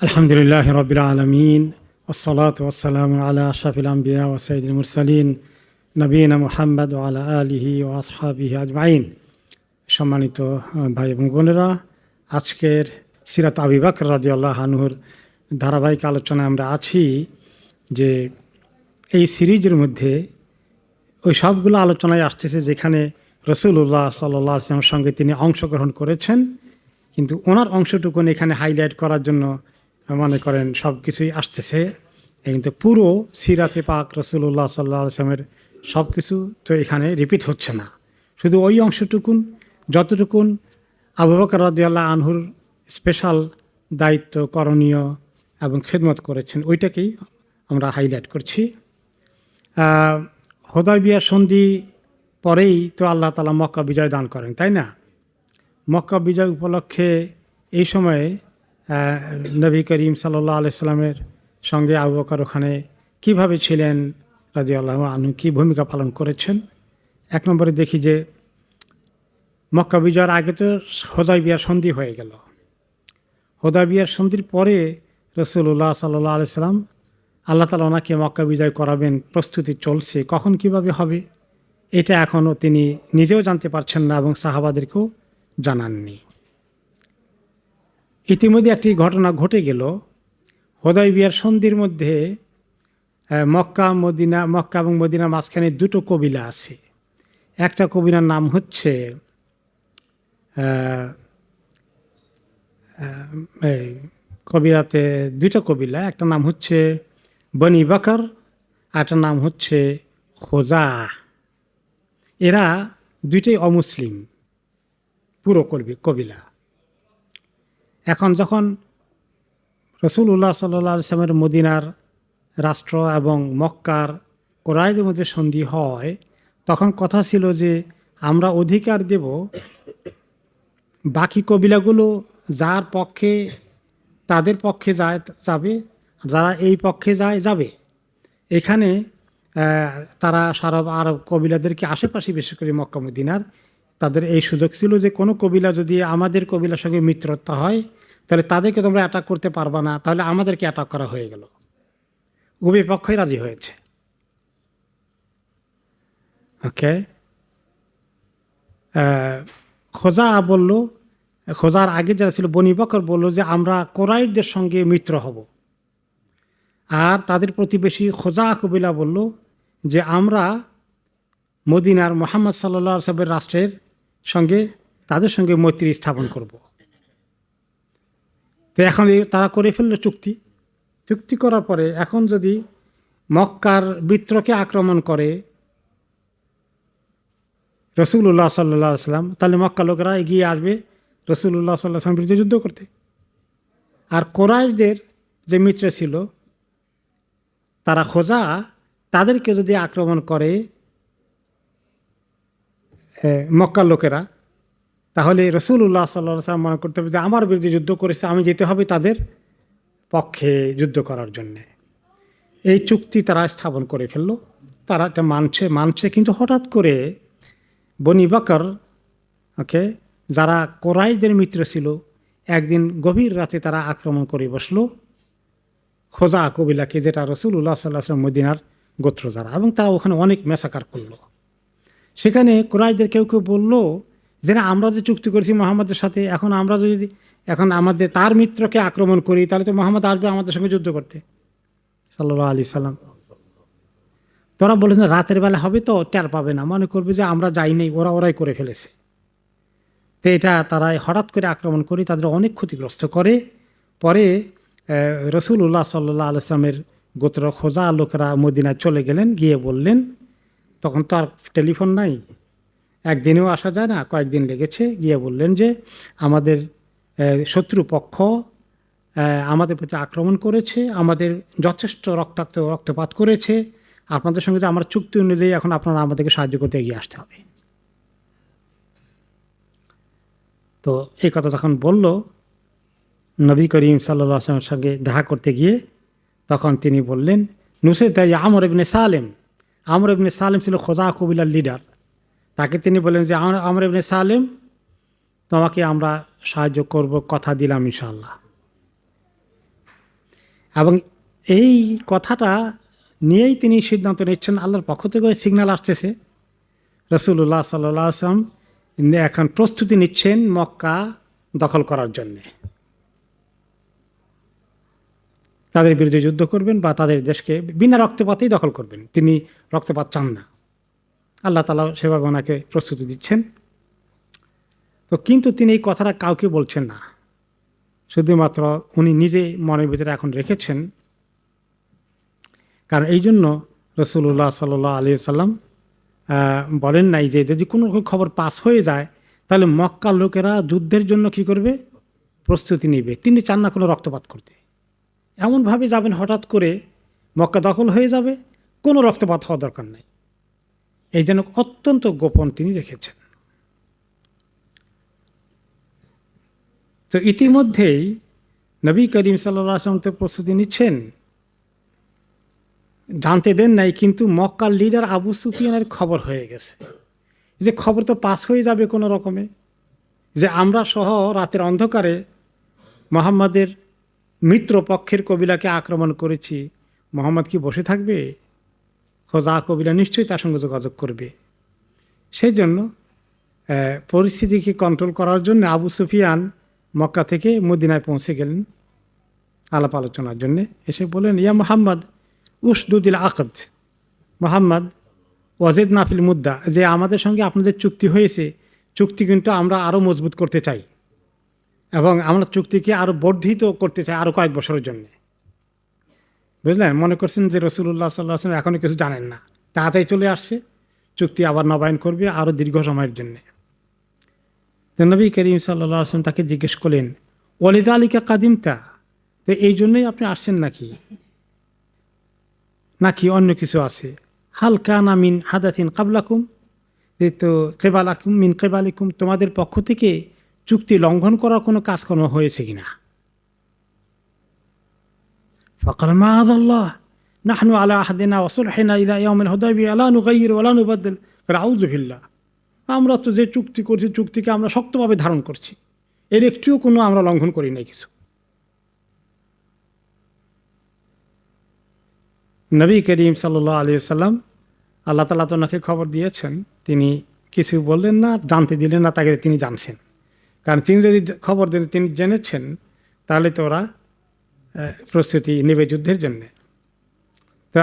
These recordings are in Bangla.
আলহামদুলিল্লাহ রাব্বিল আলামিন ওয়াসসালাতু ওয়াসসালামু আলা আশরাফিল আমবিয়া ওয়া সাইয়্যিদিল মুরসালিন নবিয়িনা মুহাম্মদ ওয়া আলা আলিহি ওয়া আসহাবিহি আজমাইন। সম্মানিত ভাই এবং বোনেরা, আজকের সিরাত আবু বকর রাদিয়াল্লাহু আনহুর ধারাবাহিক আলোচনায় আমরা আছি। যে এই সিরিজের মধ্যে ওই সবগুলো আলোচনায় আসতেছে যেখানে রাসূলুল্লাহ সাল্লাল্লাহু আলাইহি ওয়াসাল্লামের সঙ্গে তিনি অংশগ্রহণ করেছেন, কিন্তু ওনার অংশটুকুন এখানে হাইলাইট করার জন্য মনে করেন সব কিছুই আসতেছে। কিন্তু পুরো সিরাতে পাক রাসূলুল্লাহ সাল্লাল্লাহু আলাইহি ওয়াসাল্লামের সব কিছু তো এখানে রিপিট হচ্ছে না, শুধু ওই অংশটুকুন যতটুকুন আবু বকর রাদিয়াল্লাহু আনহুর স্পেশাল দায়িত্ব, করণীয় এবং খেদমত করেছেন ওইটাকেই আমরা হাইলাইট করছি। হুদায়বিয়া সন্ধি পরেই তো আল্লাহ তাআলা মক্কা বিজয় দান করেন, তাই না? মক্কা বিজয় উপলক্ষে এই সময়ে নবী করিম সাল্লাল্লাহু আলাইহি সাল্লামের সঙ্গে আবু বকর ওখানে কীভাবে ছিলেন রাদিয়াল্লাহু আনহু, কী ভূমিকা পালন করেছেন। এক নম্বরে দেখি যে মক্কা বিজয়ের আগে তো হুদায়বিয়ার সন্ধি হয়ে গেল। হুদায়বিয়ার সন্ধির পরে রাসূলুল্লাহ সাল্লাল্লাহু আলাইহি সাল্লাম আল্লাহ তাআলা ওনাকে মক্কা বিজয় করাবেন, প্রস্তুতি চলছে, কখন কিভাবে হবে এটা এখনও তিনি নিজেও জানতে পারছেন না এবং সাহাবাদেরকেও জানাননি। ইতিমধ্যে একটি ঘটনা ঘটে গেল। হুদায়বিয়ার সন্ধির মধ্যে মক্কা এবং মদিনার মাঝখানে দুটো কবিলা আছে। একটা কবিলার নাম হচ্ছে কবিরাতে দুইটা কবিলা, একটা নাম হচ্ছে বনি বকর, আরেকটার নাম হচ্ছে খোজা। এরা দুইটাই অমুসলিম পুরো কবিলা। এখন যখন রাসূলুল্লাহ সাল্লাল্লাহু আলাইহি ওয়াসাল্লামের মদিনার রাষ্ট্র এবং মক্কার কুরাইশের মধ্যে সন্ধি হয়, তখন কথা ছিল যে আমরা অধিকার দেব বাকি কবিলাগুলো যার পক্ষে তাদের পক্ষে যাবে, যারা এই পক্ষে যাবে। এখানে তারা সারা আরব কবিলাদেরকে আশেপাশে, বিশেষ করে মক্কা মদিনার, তাদের এই সুযোগ ছিল যে কোনো কবিলা যদি আমাদের কবিলার সঙ্গে মিত্রতা হয় তাহলে তাদেরকে তোমরা অ্যাটাক করতে পারবা না, তাহলে আমাদেরকে অ্যাটাক করা হয়ে গেল। উভয় পক্ষই রাজি হয়েছে। ওকে, খোজার আগে যারা ছিল বনি বকর বলল যে আমরা কুরাইশদের সঙ্গে মিত্র হব, আর তাদের প্রতিবেশী খোজা কবিলা বলল যে আমরা মদিনার মুহাম্মদ সাল্লাল্লাহু আলাইহি ওয়াসাল্লামের রাষ্ট্রের সঙ্গে তাদের সঙ্গে মৈত্রী স্থাপন করব। তো এখন তারা করে ফেলল চুক্তি করার পরে এখন যদি মক্কার বিত্রকে আক্রমণ করে রাসূলুল্লাহ সাল্লাল্লাহু আলাইহি ওয়াসাল্লাম, তাহলে মক্কা লোকেরা এগিয়ে আসবে রাসূলুল্লাহ সাল্লাল্লাহু আলাইহি ওয়াসাল্লামের বিরুদ্ধে যুদ্ধ করতে। আর কুরাইশদের যে মিত্র ছিল তারা খোজা, তাদেরকে যদি আক্রমণ করে মক্কার লোকেরা, তাহলে রাসূলুল্লাহ সাল্লাল্লাহু আলাইহি ওয়াসাল্লাম মনে করতে হবে যে আমার বিরুদ্ধে যুদ্ধ করেছে, আমি যেতে হবে তাদের পক্ষে যুদ্ধ করার জন্যে। এই চুক্তি তারা স্থাপন করে ফেললো, তারা এটা মানছে। কিন্তু হঠাৎ করে বনি বকর, ওকে, যারা কুরাইশদের মিত্র ছিল, একদিন গভীর রাতে তারা আক্রমণ করে বসলো খোজা কবিলাকে, যেটা রাসূলুল্লাহ সাল্লাল্লাহু আলাইহি ওয়াসাল্লাম মদিনার গোত্র যারা, এবং তারা ওখানে অনেক মেসাকার করলো। সেখানে কুরাইশদের কেউ বলল যে না, আমরা যে চুক্তি করেছি মুহাম্মদের সাথে, এখন আমাদের তার মিত্রকে আক্রমণ করি, তাহলে তো মুহাম্মদ আসবে আমাদের সঙ্গে যুদ্ধ করতে সাল্লাল্লাহু আলাইহি সাল্লাম। তোরা বলেছেন রাতের বেলা হবে তো টের পাবে না, মনে করবে যে আমরা যাই নাই, ওরাই করে ফেলেছে। তো এটা তারা হঠাৎ করে আক্রমণ করে তাদের অনেক ক্ষতিগ্রস্ত করে। পরে রাসূলুল্লাহ সাল্লাল্লাহু আলাইহি সাল্লামের গোত্র খোজা লোকেরা মদিনায় চলে গেলেন, গিয়ে বললেন, তখন তো আর টেলিফোন নাই, একদিনেও আসা যায় না, কয়েকদিন লেগেছে, গিয়ে বললেন যে আমাদের শত্রু পক্ষ আমাদের প্রতি আক্রমণ করেছে, আমাদের যথেষ্ট রক্তপাত করেছে, আপনাদের সঙ্গে যে আমার চুক্তি অনুযায়ী এখন আপনারা আমাদেরকে সাহায্য করতে এগিয়ে আসতে হবে। তো এই কথা যখন বলল নবী করিম সাল্লাল্লাহু আলাইহি ওয়াসাল্লামের সঙ্গে দেখা করতে গিয়ে, তখন তিনি বললেন নুসরাত আমর ইবনে সালেম। আমর ইবনে সালেম ছিল খোজা কবিলার লিডার। তাকে তিনি বললেন যে আমর ইবনে সালেম, তোমাকে আমরা সাহায্য করব, কথা দিলাম ইনশাআল্লাহ। এবং এই কথাটা নিয়েই তিনি সিদ্ধান্ত নিচ্ছেন, আল্লাহর পক্ষ থেকে সিগন্যাল আসতেছে, রাসূলুল্লাহ সাল্লাল্লাহু আলাইহি ওয়াসাল্লাম এখন প্রস্তুতি নিচ্ছেন মক্কা দখল করার জন্যে। তাদের বিরুদ্ধে যুদ্ধ করবেন বা তাদের দেশকে বিনা রক্তপাতেই দখল করবেন। তিনি রক্তপাত চান না, আল্লাহ তাআলা সেভাবে ওনাকে প্রস্তুতি দিচ্ছেন। তো কিন্তু তিনি এই কথাটা কাউকে বলছেন না, শুধুমাত্র উনি নিজে মনের ভিতরে এখন রেখেছেন। কারণ এই জন্য রাসূলুল্লাহ সাল্লাল্লাহু আলাইহি সাল্লাম বলেন নাই যে যদি কোনো খবর পাস হয়ে যায় তাহলে মক্কার লোকেরা যুদ্ধের জন্য কি করবে, প্রস্তুতি নেবে। তিনি চান না কোনো রক্তপাত করতে। এমনভাবে যাবেন হঠাৎ করে মক্কা দখল হয়ে যাবে, কোনো রক্তপাত হওয়া দরকার নাই। এই জন্য অত্যন্ত গোপন তিনি রেখেছেন। তো ইতিমধ্যেই নবী করিম সাল্লাল্লাহু আলাইহি ওয়াসাল্লাম তো প্রস্তুতি নিচ্ছেন, জানতে দেন নাই, কিন্তু মক্কার লিডার আবু সুফিয়ানের খবর হয়ে গেছে। যে খবর তো পাস হয়ে যাবে কোনো রকমে, যে আমরা সহ রাতের অন্ধকারে মোহাম্মদের মিত্র পক্ষের কবিলাকে আক্রমণ করেছি। মোহাম্মদ কি বসে থাকবে? খোজা কবিলা নিশ্চয়ই তার সঙ্গে যোগাযোগ করবে। সেই জন্য পরিস্থিতিকে কন্ট্রোল করার জন্য আবু সুফিয়ান মক্কা থেকে মদিনায় পৌঁছে গেলেন আলাপ আলোচনার জন্যে। এসে বলেন, ইয়া মোহাম্মদ উসদুদিল আকদ, মোহাম্মদ ওয়াজিদ নাফিল মুদ্দা, যে আমাদের সঙ্গে আপনাদের চুক্তি হয়েছে, চুক্তি কিন্তু আমরা আরও মজবুত করতে চাই এবং আমরা চুক্তিকে আরও বর্ধিত করতে চাই আরও কয়েক বছরের জন্যে। বুঝলেন? মনে করছেন যে রাসূলুল্লাহ সাল্লাল্লাহু আলাইহি ওয়াসাল্লাম এখনও কিছু জানেন না, তাড়াতাড়ি চলে আসছে, চুক্তি আবার নবায়ন করবে আরও দীর্ঘ সময়ের জন্যে। তো নবী করিম সাল্লাল্লাহু আলাইহি ওয়াসাল্লাম তাকে জিজ্ঞেস করলেন, ওয়ালিদালিকা কাদিমতা, তো এই জন্যই আপনি আসছেন নাকি, নাকি অন্য কিছু আছে? হাল কানা মিন হাদাথিন কাবলাকুম, যে তো কেবালাকুম মিন কেবালিকুম, তোমাদের পক্ষ থেকে চুক্তি লঙ্ঘন করার কোনো কাজকর্ম হয়েছে কিনা? ফাকাল মাআযাল্লাহ নাহনু আলা আহদিনা ওয়া সুলহিনা ইলা ইয়াউমিল হুদায়বিয়া লা নুগাইয়ির ওয়া লা নুবাদদিল। আউযু বিল্লাহ, আমরা তো যে চুক্তি করছি চুক্তিকে আমরা শক্তভাবে ধারণ করছি, এর একটিও কোনো আমরা লঙ্ঘন করি নাই কিছু। নবী করিম সাল্লাল্লাহু আলাইহি ওয়াসাল্লাম, আল্লাহ তাআলা তো ওনাকে খবর দিয়েছেন, তিনি কিছু বললেন না, জানতে দিলেন না তাকে, তিনি জানছেন। কারণ তিনি যদি খবর দিন, তিনি জেনেছেন, তাহলে তো ওরা প্রস্তুতি নেবে যুদ্ধের জন্যে। তো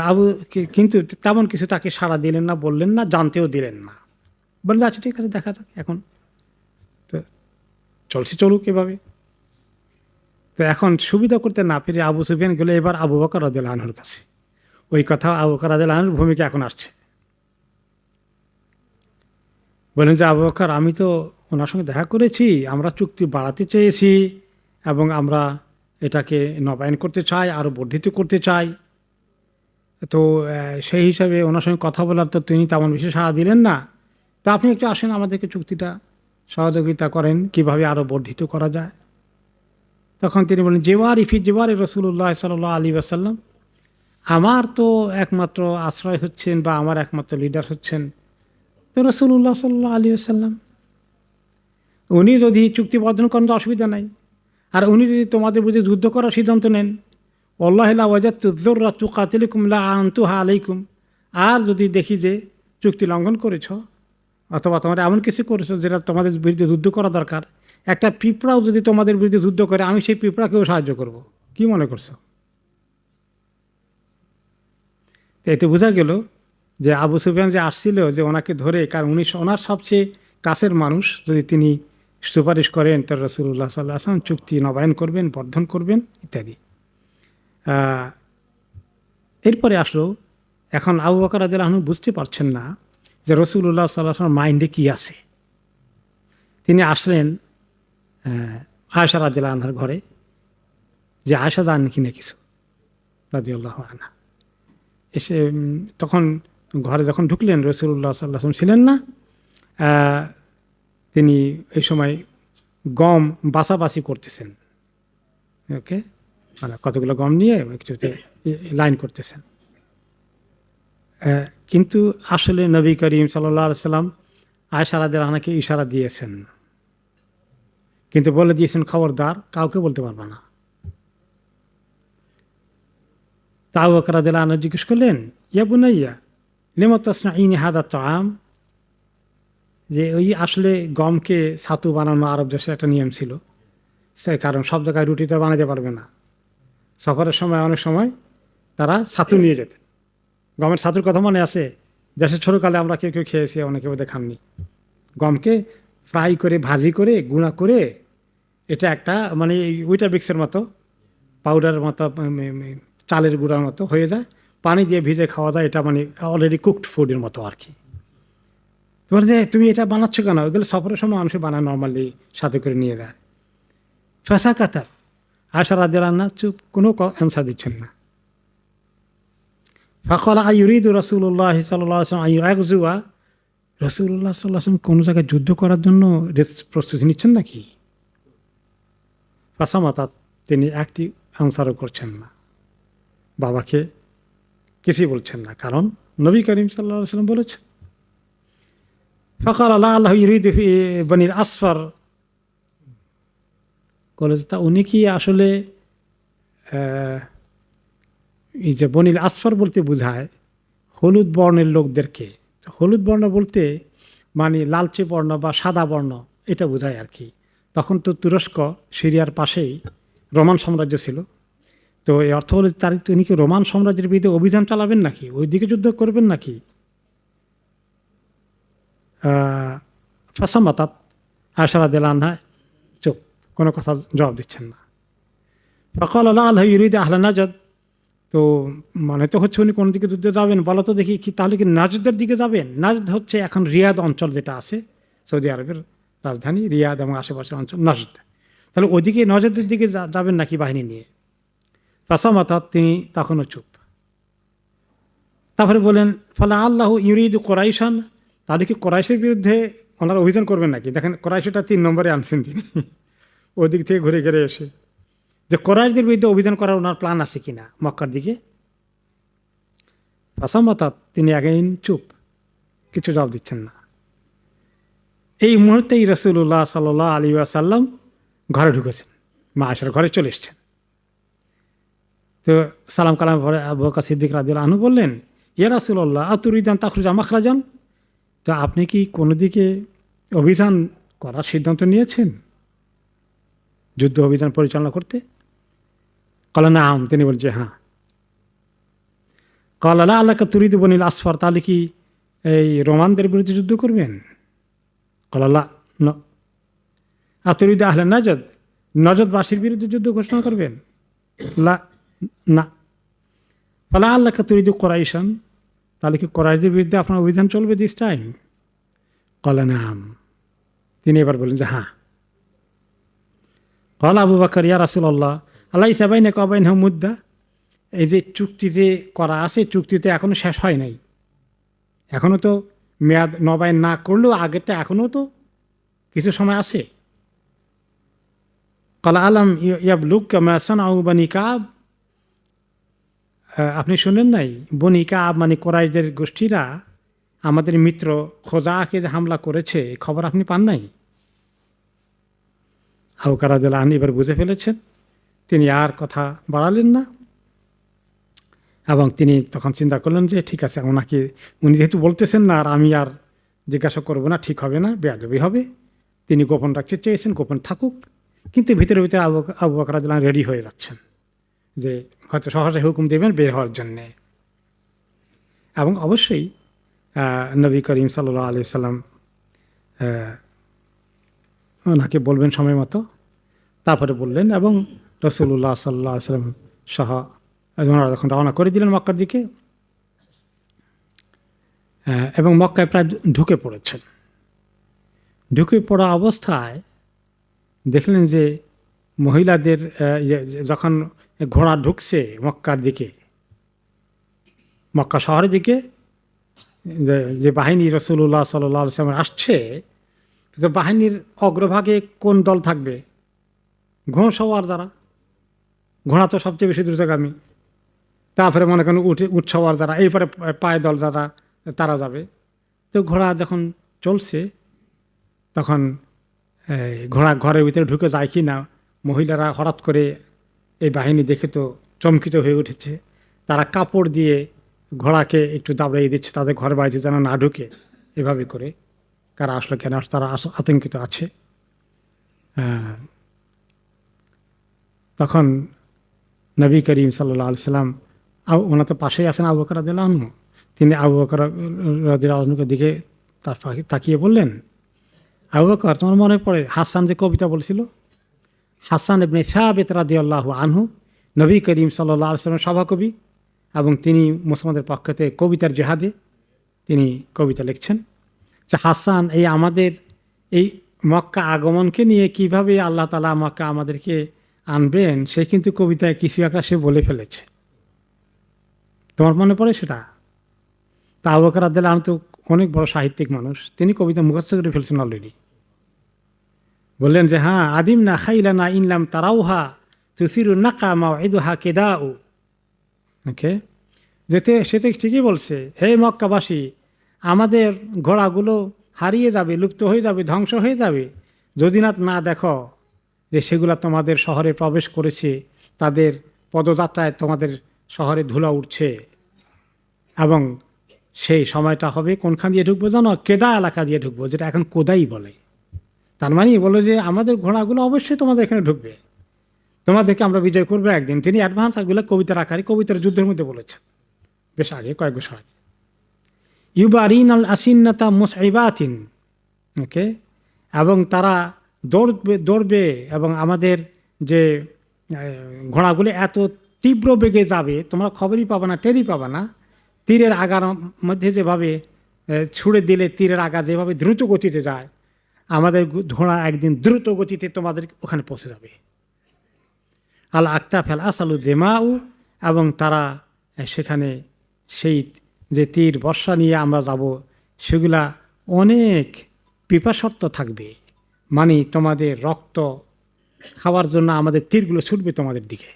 কিন্তু তেমন কিছু তাকে সাড়া দিলেন না, বললেন না, জানতেও দিলেন না। বললেন আচ্ছা ঠিক আছে, দেখা যাক, এখন তো চলুক এভাবে। তো এখন সুবিধা করতে না পেরে আবু সুফিয়ান গেলে এবার আবু বকর রাদিয়াল্লাহু আনহুর কাছে। ওই কথা আবু বকর রাদিয়াল্লাহু আনহুর ভূমিকা এখন আসছে। বলেন যে, আবু বকর, আমি তো ওনার সঙ্গে দেখা করেছি, আমরা চুক্তি বাড়াতে চেয়েছি এবং আমরা এটাকে নবায়ন করতে চাই, আরও বর্ধিত করতে চাই। তো সেই হিসাবে ওনার সঙ্গে কথা বলার তো তিনি তেমন বেশি সাড়া দিলেন না। তো আপনি একটু আসেন, আমাদেরকে চুক্তিটা সহযোগিতা করেন, কিভাবে আরও বর্ধিত করা যায়। তখন তিনি বলেন, জেওয়ারি রাসূলুল্লাহ সাল্লাল্লাহু আলাইহি ওয়াসাল্লাম, আমার তো একমাত্র আশ্রয় হচ্ছেন বা আমার একমাত্র লিডার হচ্ছেন তো রাসূলুল্লাহ সাল্লাল্লাহু আলাইহি ওয়াসাল্লাম। উনি যদি চুক্তি বর্ধন করেন তো অসুবিধা নাই, আর উনি যদি তোমাদের বিরুদ্ধে যুদ্ধ করার সিদ্ধান্ত নেন, ওয়াল্লাহি লা ওয়াজাদতু যুররা তুকাতিলুকুম লা আনতুহা আলাইকুম, আর যদি দেখি যে চুক্তি লঙ্ঘন করেছ অথবা তোমরা এমন কিছু করেছো যেটা তোমাদের বিরুদ্ধে যুদ্ধ করা দরকার, একটা পিঁপড়াও যদি তোমাদের বিরুদ্ধে যুদ্ধ করে, আমি সেই পিঁপড়াকেও সাহায্য করব। কি মনে করছো? এতে বোঝা গেল যে আবু সুফিয়ান যে আসছিল, যে ওনাকে ধরে, কারণ উনি ওনার সবচেয়ে কাছের মানুষ, যদি তিনি সুপারিশ করেন তার রাসূলুল্লাহ সাল্লাল্লাহু আলাইহি ওয়াসাল্লাম চুক্তি নবায়ন করবেন, বর্ধন করবেন ইত্যাদি। এরপরে আসলো, এখন আবু বকর রাদিয়াল্লাহু আনহু বুঝতে পারছেন না যে রাসূলুল্লাহ সাল্লাল্লাহু আলাইহি ওয়াসাল্লামের মাইন্ডে কী আছে। তিনি আসলেন আয়েশা রাদিয়াল্লাহু আনহার ঘরে, যে আয়েশা জানেন কিনা কিছু রাদিয়াল্লাহু আনহা। এসে তখন ঘরে যখন ঢুকলেন, রাসূলুল্লাহ সাল্লাল্লাহু আলাইহি ওয়াসাল্লাম ছিলেন না। তিনি এই সময় গম বাছাবাছি করতেছেন, ওকে, মানে কতগুলো গম নিয়ে কিছুতে লাইন করতেছেন। কিন্তু আসলে নবী করিম সাল্লাল্লাহু আলাইহি ওয়াসাল্লাম আয়েশা রাদিয়াল্লাহু আনহাকে ইশারা দিয়েছেন, কিন্তু বলে দিয়েছেন খবরদার কাউকে বলতে পারবে না। তা আবু বকর রাদিয়াল্লাহু আনহু জিজ্ঞেস করলেন, ইয়া বুনাইয়া লিমা তাসনাঈনি হাদা তাআম, যে ওই আসলে গমকে ছাতু বানানো আরব দেশের একটা নিয়ম ছিল, সে কারণ সব জায়গায় রুটি তো বানাতে পারবে না। সফরের সময় অনেক সময় তারা ছাতু নিয়ে যেতেন। গমের ছাতুর কথা মনে আছে? দেশের ছোটকালে আমরা কেউ কেউ খেয়েছি, অনেকে বোধহয় খাননি। গমকে ফ্রাই করে ভাজি করে গুঁড়া করে, এটা একটা মানে উইটাবিক্সের মতো পাউডারের মতো চালের গুঁড়ার মতো হয়ে যায়, পানি দিয়ে ভিজে খাওয়া যায়। এটা মানে অলরেডি কুকড ফুডের মতো আর কি। তোমার যে তুমি এটা বানাচ্ছ কেন? ওইগুলো সফরের সময় মানুষ বানায় নর্মালি, সাথে করে নিয়ে যায়। ফেসা কাতার আয়সা রাদিয়াল্লাহু আনহা চুপ, কোনো অ্যান্সার দিচ্ছেন না। ফাকালা আইয়ুরিদু রাসূলুল্লাহ সাল্লাল্লাহু আলাইহি ওয়াসাল্লাম আইয়াগজুয়া, রাসূলুল্লাহ সাল্লাল্লাহু আলাইহি ওয়াসাল্লাম কোনো জায়গায় যুদ্ধ করার জন্য প্রস্তুতি নিচ্ছেন নাকি? ফাসামাতা, তিনি একটি আনসারও করছেন না, বাবাকে কিছুই বলছেন না, কারণ নবী করিম সাল্লাল্লাহু আলাইহি ওয়াসাল্লাম বলেছেন। ফাকালা লাআল্লাহু ইউরিদু ফি বনিল আসফার, তা উনি কি আসলে এই যে বনিল আসফার বলতে বোঝায় হলুদ বর্ণের লোকদেরকে। হলুদ বর্ণ বলতে মানে লালচে বর্ণ বা সাদা বর্ণ, এটা বোঝায় আর কি। তখন তো তুরস্ক সিরিয়ার পাশেই রোমান সাম্রাজ্য ছিল। তো এই অর্থ হলে তিনি কি রোমান সাম্রাজ্যের বিরুদ্ধে অভিযান চালাবেন নাকি, ওই দিকে যুদ্ধ করবেন নাকি? ফাসামাতাত, আয়সা রাদিয়াল্লাহু আনহা চুপ, কোনো কথা জবাব দিচ্ছেন না। ফাকালা লাআল্লাহু ইউরিদু আহলা নাজদ, তো মানে তো হচ্ছে উনি কোন দিকে যুদ্ধে যাবেন বলো তো দেখি, কি তাহলে কি নাজদের দিকে যাবেন? নাজদ হচ্ছে এখন রিয়াদ অঞ্চল যেটা আছে, সৌদি আরবের রাজধানী রিয়াদ এবং আশেপাশের অঞ্চল নাজদ। তাহলে ওইদিকে নজদের দিকে যাবেন নাকি বাহিনী নিয়ে? ফাসামাতাত, তিনি তখনও চুপ। তারপরে বলেন, ফলা আল্লাহ ইউরিদু কোরাইশান, তাহলে কি কোরাইশের বিরুদ্ধে ওনারা অভিযান করবেন নাকি? দেখেন কোরাইশটা 3 নম্বরে আনছেন তিনি ওদিক থেকে ঘুরে ঘুরে এসে, যে কোরাইশদের বিরুদ্ধে অভিযান করার ওনার প্ল্যান আছে কিনা মক্কার দিকে। ফাসামাতাত, তিনি আগেইন চুপ, কিছু জবাব দিচ্ছেন না। এই মুহূর্তেই রাসূলুল্লাহ সাল্লাল্লাহু আলাইহি ওয়াসাল্লাম ঘরে ঢুকেছেন, মা আয়েশার ঘরে চলে এসছেন। তো সালাম কালাম পরে আবু বকর সিদ্দিক রাদিয়াল্লাহু আনহু বললেন, ইয়া রাসূলুল্লাহ আতুরিদান তাখরুজা মাখরাজান, তো আপনি কি কোনো দিকে অভিযান করার সিদ্ধান্ত নিয়েছেন, যুদ্ধ অভিযান পরিচালনা করতে? ক্বালা নাআম, তিনি বলছেন হ্যাঁ। ক্বালা লাআল্লাকা তুরিদু বনিল আসফার, তাহলে কি এই রোমানদের বিরুদ্ধে যুদ্ধ করবেন? ক্বালা লা, না। আতুরিদু আহলা নাজদ, নজদবাসীর বিরুদ্ধে যুদ্ধ ঘোষণা করবেন? লা, না। ফলা আল্লাহকে তুরিদু কোরাইশান, তাহলে কি কোরাইশদের বিরুদ্ধে আপনার অভিযান চলবে দিস টাইম? ক্বালা নাআম, তিনি এবার বলেন যে হ্যাঁ। ক্বালা আবু বকর, ইয়া রাসূলুল্লাহ আলাইসা বাইনাকা ওয়া বাইনাহুম মুদ্দা, এই যে চুক্তি যে করা আছে, চুক্তিতে এখনো শেষ হয় নাই, এখনো তো মেয়াদ নবায়ন না করলেও আগেরটা এখনো তো কিছু সময় আছে। ক্বালা আলাম ইয়াবলুগকা মা সানাউ বানি কাব, আপনি শুনেন নাই বনি কাব মানে কোরাইশদের গোষ্ঠীরা আমাদের মিত্র খোজাকে যে হামলা করেছে, খবর আপনি পান নাই? আবু বকর রাদিয়াল্লাহু আনহু এবার বুঝে ফেলেছেন, তিনি আর কথা বাড়ালেন না। এবং তিনি তখন চিন্তা করলেন যে ঠিক আছে, ওনাকে উনি যেহেতু বলতেছেন না, আর আমি আর জিজ্ঞাসা করবো না, ঠিক হবে না, বেয়াদবি হবে। তিনি গোপন রাখতে চেয়েছেন, গোপন থাকুক। কিন্তু ভিতরে ভিতরে আবু বকর রাদিয়াল্লাহু আনহু রেডি হয়ে যাচ্ছেন যে হয়তো সহজে হুকুম দেবেন বের হওয়ার জন্যে। এবং অবশ্যই নবী করিম সাল্লাল্লাহু আলাইহি সাল্লাম ওনাকে বলবেন সময় মতো। তারপরে বললেন, এবং রাসূলুল্লাহ সাল্লাল্লাহু আলাইহি সাল্লাম সহ ওনারা যখন রওনা করে দিলেন মক্কার দিকে, এবং মক্কায় প্রায় ঢুকে পড়েছেন। ঢুকে পড়া অবস্থায় দেখলেন যে মহিলাদের যখন ঘোড়া ঢুকছে মক্কার দিকে, মক্কা শহরের দিকে, যে বাহিনী রাসূলুল্লাহ সাল্লাল্লাহু আলাইহি ওয়াসাল্লাম আসছে, কিন্তু বাহিনীর অগ্রভাগে কোন দল থাকবে? ঘোড়সওয়ার যারা, ঘোড়া তো সবচেয়ে বেশি দ্রুতগামী। তারপরে মনে করেন উট সওয়ার যারা, এরপরে পায়ে দল যারা, তারা যাবে। তো ঘোড়া যখন চলছে তখন ঘোড়া ঘরের ভিতরে ঢুকে যায় কি না, মহিলারা হঠাৎ করে এই বাহিনী দেখে তো চমকিত হয়ে উঠেছে, তারা কাপড় দিয়ে ঘোড়াকে একটু দাবড়িয়ে দিচ্ছে তাদের ঘর বাড়িতে যেন না ঢুকে, এভাবে করে। কারা আসলো কেন, তারা আতঙ্কিত আছে। তখন নবী করিম সাল্লাল্লাহু আলাইহি সাল্লাম, ওনার তো পাশেই আছেন আবু বকর রাদিয়াল্লাহু আনহু, তিনি আবু বকর রাদিয়াল্লাহু আনহুর দিকে তাকিয়ে বললেন, আবু বকর, তোমার মনে পড়ে হাসান যে কবিতা বলছিল? হাসান ইবনে সাবিত রাদিয়াল্লাহু আনহু নবী করিম সাল্লাল্লাহু আলাইহি সাল্লামের সভাকবি, এবং তিনি মুসলমানদের পক্ষ থেকে কবিতার জেহাদে তিনি কবিতা লিখছেন। যে হাসান এই আমাদের এই মক্কা আগমনকে নিয়ে কিভাবে আল্লাহ তাআলা মক্কা আমাদেরকে আনবেন, সে কিন্তু কবিতায় কিছু একটা সে বলে ফেলেছে। তোমার মনে পড়ে সেটা? তা আবু বকর রাদিয়াল্লাহু আনহু তো অনেক বড় সাহিত্যিক মানুষ, তিনি কবিতা মুখস্থ করে ফেলছেন অলরেডি। বললেন যে হ্যাঁ, আদিম না খাইলানা ইনলাম তারাউহা তুসিরু নাকা মাউইদুহা কেদাউ। ওকে, যেতে সেটা ঠিকই বলছে, হে মক্কাবাসী, আমাদের ঘোড়াগুলো হারিয়ে যাবে, লুপ্ত হয়ে যাবে, ধ্বংস হয়ে যাবে যদি না দেখো যে সেগুলো তোমাদের শহরে প্রবেশ করেছে, তাদের পদযাত্রায় তোমাদের শহরে ধুলা উঠছে, এবং সেই সময়টা হবে কোনখান দিয়ে ঢুকবো জানো? কেদা এলাকা দিয়ে ঢুকবো, যেটা এখন কোদাই বলে। তার মানে বলো যে আমাদের ঘোড়াগুলো অবশ্যই তোমাদের এখানে ঢুকবে, তোমাদেরকে আমরা বিজয় করবো একদিন। তিনি অ্যাডভান্স এগুলো কবিতার আকারে কবিতার যুদ্ধের মধ্যে বলেছেন, বেশ আগে, কয়েক বছর আগে। ইউবারিন আল আসিন্নাতা মুসইবাতিন। ওকে, এবং তারা দৌড়বে এবং আমাদের যে ঘোড়াগুলি এত তীব্র বেগে যাবে তোমরা খবরই পাবে না, টেরই পাবে না। তীরের আগার মধ্যে যেভাবে ছুঁড়ে দিলে তীরের আগা যেভাবে দ্রুত গতিতে যায়, আমাদের ঘোড়া একদিন দ্রুত গতিতে তোমাদের ওখানে পৌঁছে যাবে। আল আকতাফেল আসালু দেমাউ, এবং তারা সেখানে সেই যে তীর বর্ষা নিয়ে আমরা যাব, সেগুলা অনেক পিপাসর্ত থাকবে, মানে তোমাদের রক্ত খাওয়ার জন্য আমাদের তীরগুলো ছুটবে তোমাদের দিকে।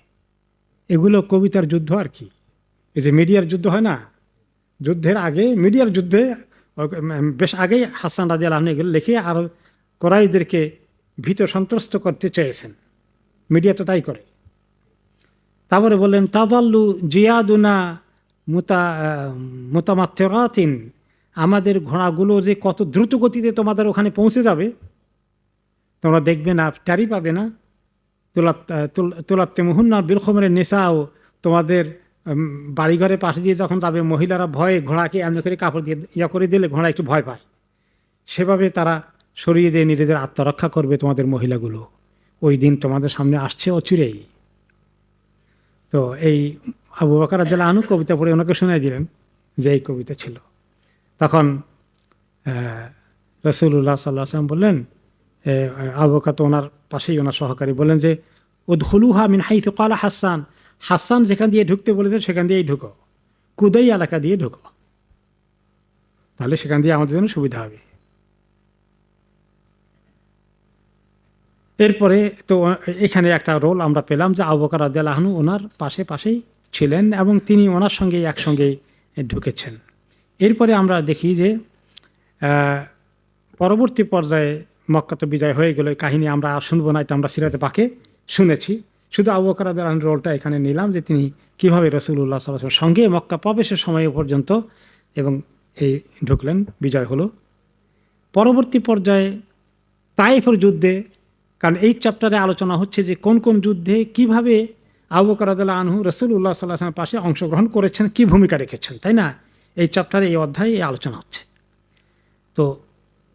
এগুলো কবিতার যুদ্ধ আর কি। এই যে মিডিয়ার যুদ্ধ হয় না, যুদ্ধের আগে, মিডিয়ার যুদ্ধে বেশ আগেই হাসান রাদিয়াল্লাহু আনহু এগুলো লিখে আরও কুরাইশদেরকে ভীত সন্ত্রস্ত করতে চেয়েছেন। মিডিয়া তো তাই করে। তারপরে বললেন তাদাল্লু জিয়াদুনা মুতামাত্তিরাতিন, আমাদের ঘোড়াগুলো যে কত দ্রুত গতিতে তোমাদের ওখানে পৌঁছে যাবে তোমরা দেখবে না, টারি পাবে না। তুলাত্তে মুহুন্না বিলখমরের নেশাও, তোমাদের বাড়িঘরের পাশে দিয়ে যখন যাবে মহিলারা ভয়ে ঘোড়াকে এমনি করে কাপড় দিয়ে করে দিলে ঘোড়া একটু ভয় পায়, সেভাবে তারা সরিয়ে দিয়ে নিজেদের আত্মরক্ষা করবে তোমাদের মহিলাগুলো। ওই দিন তোমাদের সামনে আসছে অচিরেই। তো এই আবু বকর রাদিয়াল্লাহু আনহু কবিতা পড়ে ওনাকে শোনাই দিলেন যে এই কবিতা ছিল। তখন রাসূলুল্লাহ সাল্লাল্লাহু আলাইহি ওয়াসাল্লাম বললেন, আবু বকর তো ওনার পাশেই, ওনার সহকারী, বললেন যে উদখুলুহা মিন হাইথু ক্বালা হাসান, হাসান যেখান দিয়ে ঢুকতে বলেছে সেখান দিয়েই ঢুকো, কুদাই এলাকা দিয়ে ঢুকো, তাহলে সেখান দিয়ে আমাদের জন্য সুবিধা হবে। এরপরে তো এখানে একটা রোল আমরা পেলাম যে আবু বকর রাদিয়াল্লাহু আনহু ওনার পাশেই ছিলেন এবং তিনি ওনার সঙ্গেই একসঙ্গেই ঢুকেছেন। এরপরে আমরা দেখি যে পরবর্তী পর্যায়ে মক্কা তো বিজয় হয়ে গেল, কাহিনী আমরা শুনবো না, এটা আমরা সিরাতে পাকে শুনেছি। শুধু আবু বকর রাদিয়াল্লাহু আনহুর রোলটা এখানে নিলাম যে তিনি কীভাবে রাসূলুল্লাহ সাল্লাল্লাহু আলাইহি ওয়াসাল্লামের সঙ্গে মক্কা প্রবেশের সময় পর্যন্ত এবং এই ঢুকলেন, বিজয় হলো। পরবর্তী পর্যায়ে তায়েফের যুদ্ধে, কারণ এই চ্যাপ্টারে আলোচনা হচ্ছে যে কোন কোন যুদ্ধে কিভাবে আবু বকর রাদিয়াল্লাহু আনহু রাসূলুল্লাহ সাল্লাল্লাহু আলাইহি ওয়াসাল্লামের পাশে অংশগ্রহণ করেছেন, কি ভূমিকা রেখেছেন, তাই না? এই চ্যাপ্টারে, এই অধ্যায়ে এই আলোচনা হচ্ছে। তো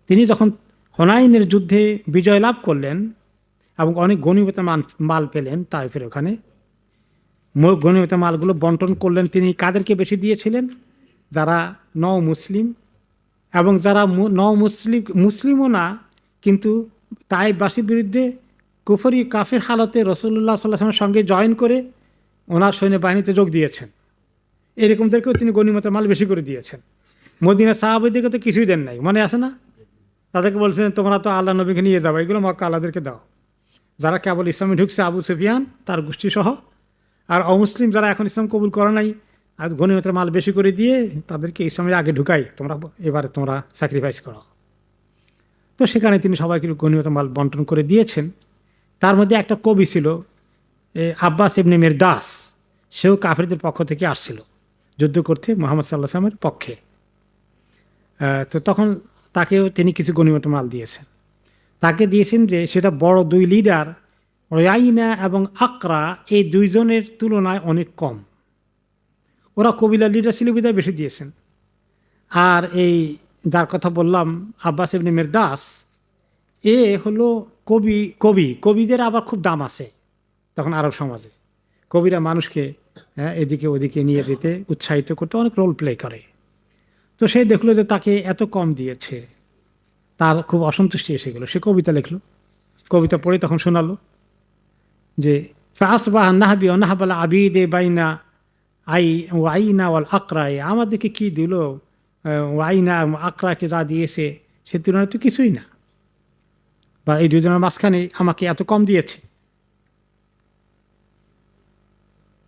তিনি যখন হুনাইনের যুদ্ধে বিজয় লাভ করলেন এবং অনেক গনিমত মাল পেলেন তায়েফের ওখানে, গনিমত মালগুলো বন্টন করলেন। তিনি কাদেরকে বেশি দিয়েছিলেন? যারা মুসলিম এবং যারা মুসলিমও না, কিন্তু তায়েফবাসীর বিরুদ্ধে কুফরি কাফের হালতে রাসূলুল্লাহ সাল্লাল্লাহু আলাইহি ওয়াসাল্লামের সঙ্গে জয়েন করে ওনার সৈন্যবাহিনীতে যোগ দিয়েছেন, এরকমদেরকেও তিনি গনিমতের মাল বেশি করে দিয়েছেন। মদিনা সাহাবীদেরকে তো কিছুই দেন নাই, মনে আছে না? তাদেরকে বলছেন তোমরা তো আল্লাহ নবীকে নিয়ে যাবো, এগুলো মক্কা আল্লাহদেরকে দাও। যারা কেবল ইসলামে ঢুকছে, আবু সুফিয়ান তার গোষ্ঠী সহ, আর অমুসলিম যারা এখন ইসলাম কবুল করে নাই, আর গনিমতের মাল বেশি করে দিয়ে তাদেরকে ইসলামের আগে ঢুকাই, এবারে তোমরা স্যাক্রিফাইস করো। তো সেখানে তিনি সবাইকে গনিমতের মাল বন্টন করে দিয়েছেন। তার মধ্যে একটা কবি ছিল আব্বাস ইবনে মিরদাস, সেও কাফেরদের পক্ষ থেকে আসছিল যুদ্ধ করতে মুহাম্মদ সাল্লাল্লাহু আলাইহি ওয়াসাল্লামের পক্ষে। তো তখন তাকেও তিনি কিছু গনিমত মাল দিয়েছেন। তাকে দিয়েছেন যে সেটা বড় দুই লিডার রয়াইনা এবং আকরা, এই দুইজনের তুলনায় অনেক কম। ওরা কবিলার লিডার ছিল বিদায় বেশি দিয়েছেন। আর এই যার কথা বললাম আব্বাস ইবনে মিরদাস, এ হলো কবিদের আবার খুব দাম আছে তখন আরব সমাজে। কবিরা মানুষকে এদিকে ওদিকে নিয়ে যেতে উৎসাহিত করতে অনেক রোল প্লে করে। তো সে দেখলো যে তাকে এত কম দিয়েছে, তার খুব অসন্তুষ্টি এসে গেল। সে কবিতা লিখলো, কবিতা পড়ে তখন শোনালো যে ফাসবাহ নাহবি ও নাহবাল আবিদে বাইনা ওয়াইনা ওয়াল আকরায়, আমাদেরকে কি দিল, ওয়াইনা আকরাকে যা দিয়েছে সে তুলনায় তো কিছুই না, বা এই দুজনের মাঝখানে আমাকে এত কম দিয়েছে।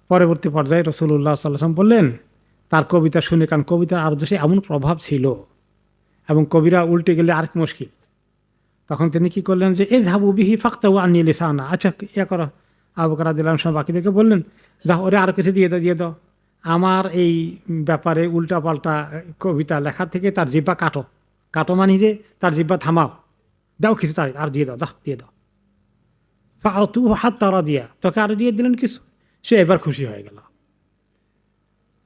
পরবর্তী পর্যায়ে রাসূলুল্লাহ সাল্লাল্লাহু আলাইহি ওয়াসাল্লাম বললেন তার কবিতা শুনে, কারণ কবিতার আরও দেশে এমন প্রভাব ছিল এবং কবিরা উল্টে গেলে আরেক মুশকিল। তখন তিনি কি করলেন যে এ ধাবু বিহি ফাক্তাহু আন্নী লিসানা, আচ্ছা ইয়া করো। আবু বকর রাদিয়াল্লাহু আনহু বাকিদেরকে বললেন যা ওরে আরও কিছু দিয়ে দাও, আমার এই ব্যাপারে উল্টাপাল্টা কবিতা লেখা থেকে তার জিব্বা কাটো মানে যে তার জিব্বা থামাও, দাও কিছু তার আর দিয়ে দাও। ফাআতু হাত্তা রাদিয়া, তোকে আরও দিয়ে দিলেন কিছু, সে এবার খুশি হয়ে গেল।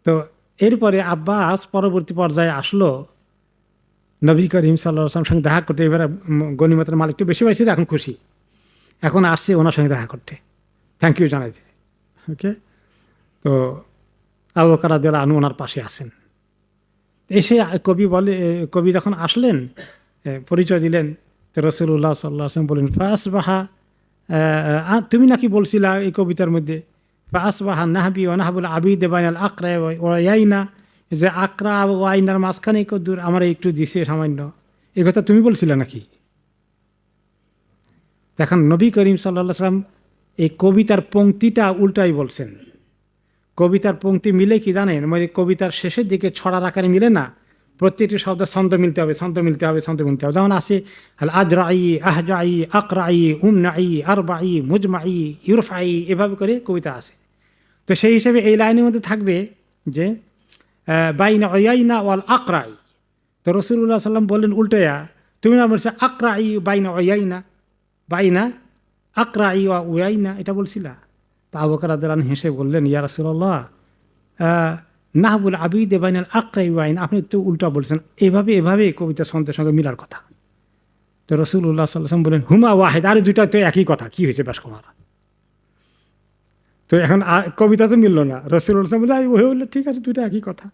তো এরপরে আব্বাস পরবর্তী পর্যায়ে আসলো নবী করিম সাল্লাল্লাহু আলাইহি ওয়াসাল্লামের সঙ্গে দেখা করতে। এবারে গনিমতের মাল একটু বেশি পাইছে, এখন খুশি, এখন আসছে ওনার সঙ্গে দেখা করতে, থ্যাংক ইউ জানাইছে। ওকে, তো আবু বকর রাদিয়াল্লাহু আনহু ওনার পাশে আসেন। এসে কবি যখন আসলেন পরিচয় দিলেন, তো রাসূলুল্লাহ সাল্লাল্লাহু আলাইহি ওয়াসাল্লাম বলেন ফাসবাহা, তুমি নাকি বলছিলা এই কবিতার মধ্যে ফাসবাহা নাহবি ওয়া নাহবুল আবিদ বাইনাল আকরা ওয়া ইয়াইনা, যে আকরা ও আইনার মাঝখানে কদ্দুর আমার একটু দিছে সামান্য, এই কথা তুমি বলছিলে নাকি? দেখেন নবী করিম সাল্লাল্লাহু আলাইহি ওয়াসাল্লাম এই কবিতার পংক্তিটা উল্টাই বলছেন। কবিতার পংক্তি মিলে কি জানেন, মানে কবিতার শেষের দিকে ছড়ার আকারে মিলে না, প্রত্যেকটি শব্দ ছন্দ মিলতে হবে। যেমন আছে আজরাই, আহজাই, আকরাই, উমনাই, আরবাই, মুজমাই, ইউরফাই, এভাবে করে কবিতা আছে। তো সেই হিসেবে এই লাইনের মধ্যে থাকবে যে বাইনা ওয়াইনা ওয়াল আকরাই। তো রাসূলুল্লাহ সাল্লাম বললেন উল্টায়া, তুমি না বলছো আকরাই বাইনা ওয়াইনা, বাইনা আকরাই ওয়া ওয়াইনা, এটা বলছিলা? তো আবু বকর রাদিয়াল্লাহু আনহু হেসে বললেন ইয়া রাসূলুল্লাহ, নাহবুল আবিদ বাইনাল আকরাই ওয়াইন, আপনি তো উল্টা বলছেন, এভাবে কবিতা ছন্দের সঙ্গে মিলার কথা। তো রাসূলুল্লাহ সাল্লাল্লাহু আলাইহি ওয়াসাল্লাম বলেন হুমা ওয়াহিদ, আরে দুইটা তো একই কথা, কি হয়েছে ব্যাস কুমার? তো এখন কবিতা তো মিলল না। রাসূলুল্লাহ সাল্লাল্লাহু আলাইহি ওয়াসাল্লাম বলে বললেন ঠিক আছে, দুইটা একই কথা।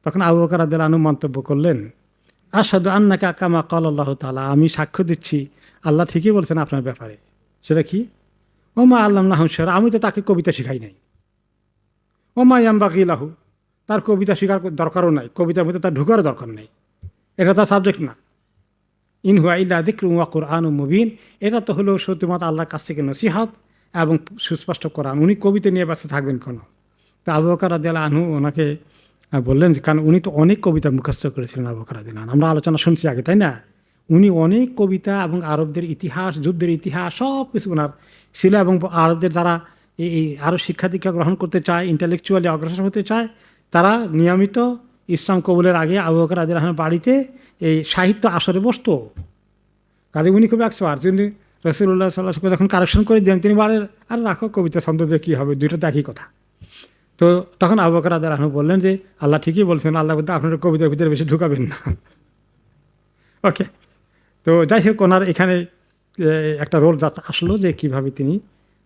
তখন আবু বকর রাদিয়াল্লাহু আনহু মন্তব্য করলেন আশহাদু আন্নাকা কামা ক্বালা আল্লাহু তাআলা, আমি সাক্ষ্য দিচ্ছি আল্লাহ ঠিকই বলছেন আপনার ব্যাপারে। সেটা কি? ওমা আল্লামনাহু শি'রা, আমি তো তাকে কবিতা শিখাই নাই। ওমা ইয়ামবাগি লাহু, তার কবিতা শেখার দরকারও নাই, কবিতার মধ্যে তার ঢুকারও দরকার নেই, এটা তার সাবজেক্ট না। ইন হুয়া ইল্লা যিকরুন ওয়া কুরআনুম মুবিন, এটা তো হলো শুধুমাত্র আল্লাহর কাছ থেকে নসিহত এবং সুস্পষ্ট কোরআন, উনি কবিতা নিয়ে ব্যস্ত থাকবেন কেন? তা আবু বকর রাদিয়াল্লাহু আনহু ওনাকে বললেন যে কারণ উনি তো অনেক কবিতা মুখস্থ করেছিলেন। আবু বকর রাদিয়াল্লাহু আনহু, আমরা আলোচনা শুনছি আগে, তাই না? উনি অনেক কবিতা এবং আরবদের ইতিহাস, যুদ্ধের ইতিহাস সব কিছু ওনার ছিল। এবং আরবদের যারা এই আরও শিক্ষা দীক্ষা গ্রহণ করতে চায়, ইন্টালেকচুয়ালি অগ্রসর হতে চায়, তারা নিয়মিত ইসলাম কবুলের আগে আবু বকর রাদিয়াল্লাহু আনহুর বাড়িতে এই সাহিত্য আসরে বসতো। কাজে উনি খুব এক্সপার্ট। উনি রাসূলুল্লাহ সাল্লাল্লাহু আলাইহি ওয়াসাল্লাম যখন কারেকশন করে দেন, তিনি বলেন আর রাখো, কবিতা ছন্দ দিয়ে কী হবে, দুইটা তো একই কথা। তো তখন আবু বকর রাদিয়াল্লাহু আনহু বললেন যে আল্লাহ ঠিকই বলছেন, আল্লাহ বলতে আপনার কবিতার ভিতরে বেশি ঢুকাবেন না। ওকে, তো যাই হোক ওনার এখানে একটা রোল যা আসলো যে কীভাবে তিনি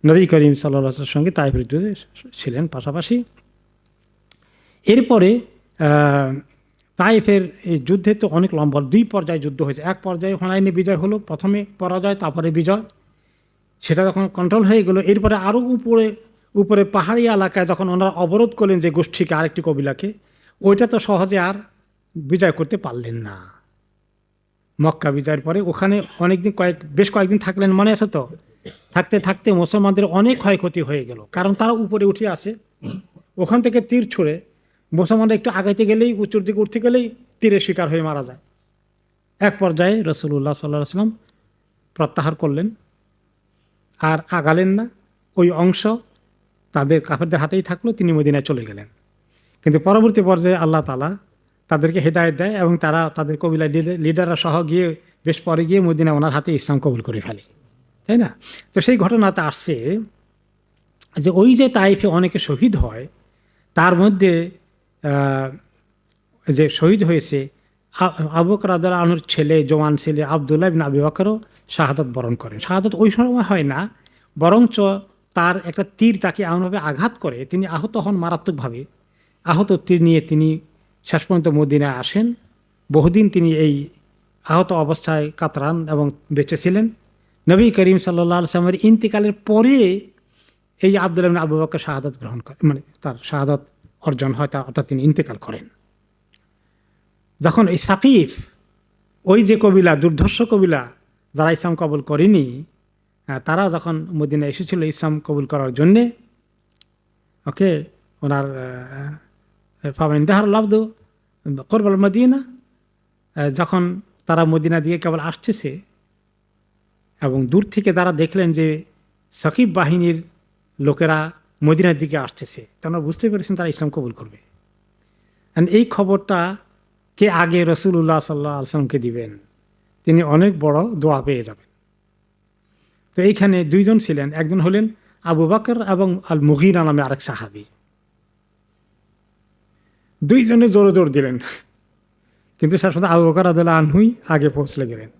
নবী করিম সাল্লাল্লাহু আলাইহি ওয়াসাল্লামের সঙ্গে তাইফের যুদ্ধে ছিলেন পাশাপাশি। এরপরে তাইফের এই যুদ্ধে তো অনেক লম্বা 2 পর্যায়ে যুদ্ধ হয়েছে। এক পর্যায়ে হুনাইনে বিজয় হলো, প্রথমে পরাজয় তারপরে বিজয়, সেটা যখন কন্ট্রোল হয়ে গেল, এরপরে আরও উপরে পাহাড়ি এলাকায় যখন ওনারা অবরোধ করলেন যে গোষ্ঠীকে, আরেকটি কবিলাকে, ওইটা তো সহজে আর বিজয় করতে পারলেন না। মক্কা বিজয়ের পরে ওখানে বেশ কয়েকদিন থাকলেন, মনে আছে তো? থাকতে থাকতে মুসলমানদের অনেক ক্ষয়ক্ষতি হয়ে গেল, কারণ তারা উপরে উঠে আসে, ওখান থেকে তীর ছুঁড়ে মুসলমানরা একটু আগাইতে গেলেই, উঁচুর দিকে উঠতে গেলেই তীরের শিকার হয়ে মারা যায়। এক পর্যায়ে রাসূলুল্লাহ সাল্লাল্লাহু আলাইহি ওয়াসাল্লাম প্রত্যাহার করলেন, আর আগালেন না ওই অংশ, তাদের কাফেরদের হাতেই থাকলো, তিনি মদিনায় চলে গেলেন। কিন্তু পরবর্তী পর্যায়ে আল্লাহ তাআলা তাদেরকে হেদায়েত দেয় এবং তারা তাদের কবিলার লিডাররা সহ গিয়ে বেশ পরে গিয়ে মদিনা ওনার হাতে ইসলাম কবুল করে ফেলে, তাই না? তো সেই ঘটনাটা আসছে যে ওই যে তাইফে অনেকে শহীদ হয়, তার মধ্যে যে শহীদ হয়েছে আবু বকর রাদিয়াল্লাহু আনহুর ছেলে, জওয়ান ছেলে আব্দুল্লাহ ইবনে আবি বকরও শাহাদাত বরণ করেন। শাহাদাত ওই সময় হয় না, বরঞ্চ তার একটা তীর তাকে এমনভাবে আঘাত করে তিনি আহত হন মারাত্মকভাবে। আহত তীর নিয়ে তিনি শেষ পর্যন্ত মদিনায় আসেন। বহুদিন তিনি এই আহত অবস্থায় কাতরান এবং বেঁচেছিলেন। নবী করিম সাল্লাল্লাহু আলাইহি ওয়াসাল্লামের ইন্তিকালের পরে এই আব্দুল্লাহ ইবনে আবু বকর শাহাদাত গ্রহণ করেন, মানে তার শাহাদাত অর্জন হয়, অর্থাৎ তিনি ইন্তেকাল করেন। যখন এই সাকিফ, ওই যে কবিলা, দুর্ধর্ষ কবিলা যারা ইসলাম কবুল করেনি, তারা যখন মদিনায় এসেছিল ইসলাম কবুল করার জন্যে, ওকে, ওনার ফামিনদাহার লাব্দ করবাল মদিনা, যখন তারা মদিনা দিয়ে কেবল আসতেছে এবং দূর থেকে তারা দেখলেন যে সাকিব বাহিনীর লোকেরা মদিনার দিকে আসতেছে, তারা বুঝতে পেরেছেন তারা ইসলাম কবুল করবে। এই খবরটা কে আগে রাসূলুল্লাহ সাল্লাল্লাহু আলাইহি ওয়াসাল্লামকে দিবেন, তিনি অনেক বড় দোয়া পেয়ে যাবেন। তো এইখানে দুইজন ছিলেন, একজন হলেন আবু বকর এবং আল মুগীরা নামে আরেক সাহাবী। দুইজনে জোরে জোর দিলেন, কিন্তু সাথে আবু বকর রাদিয়াল্লাহু আনহুই আগে পৌঁছলে গেলেন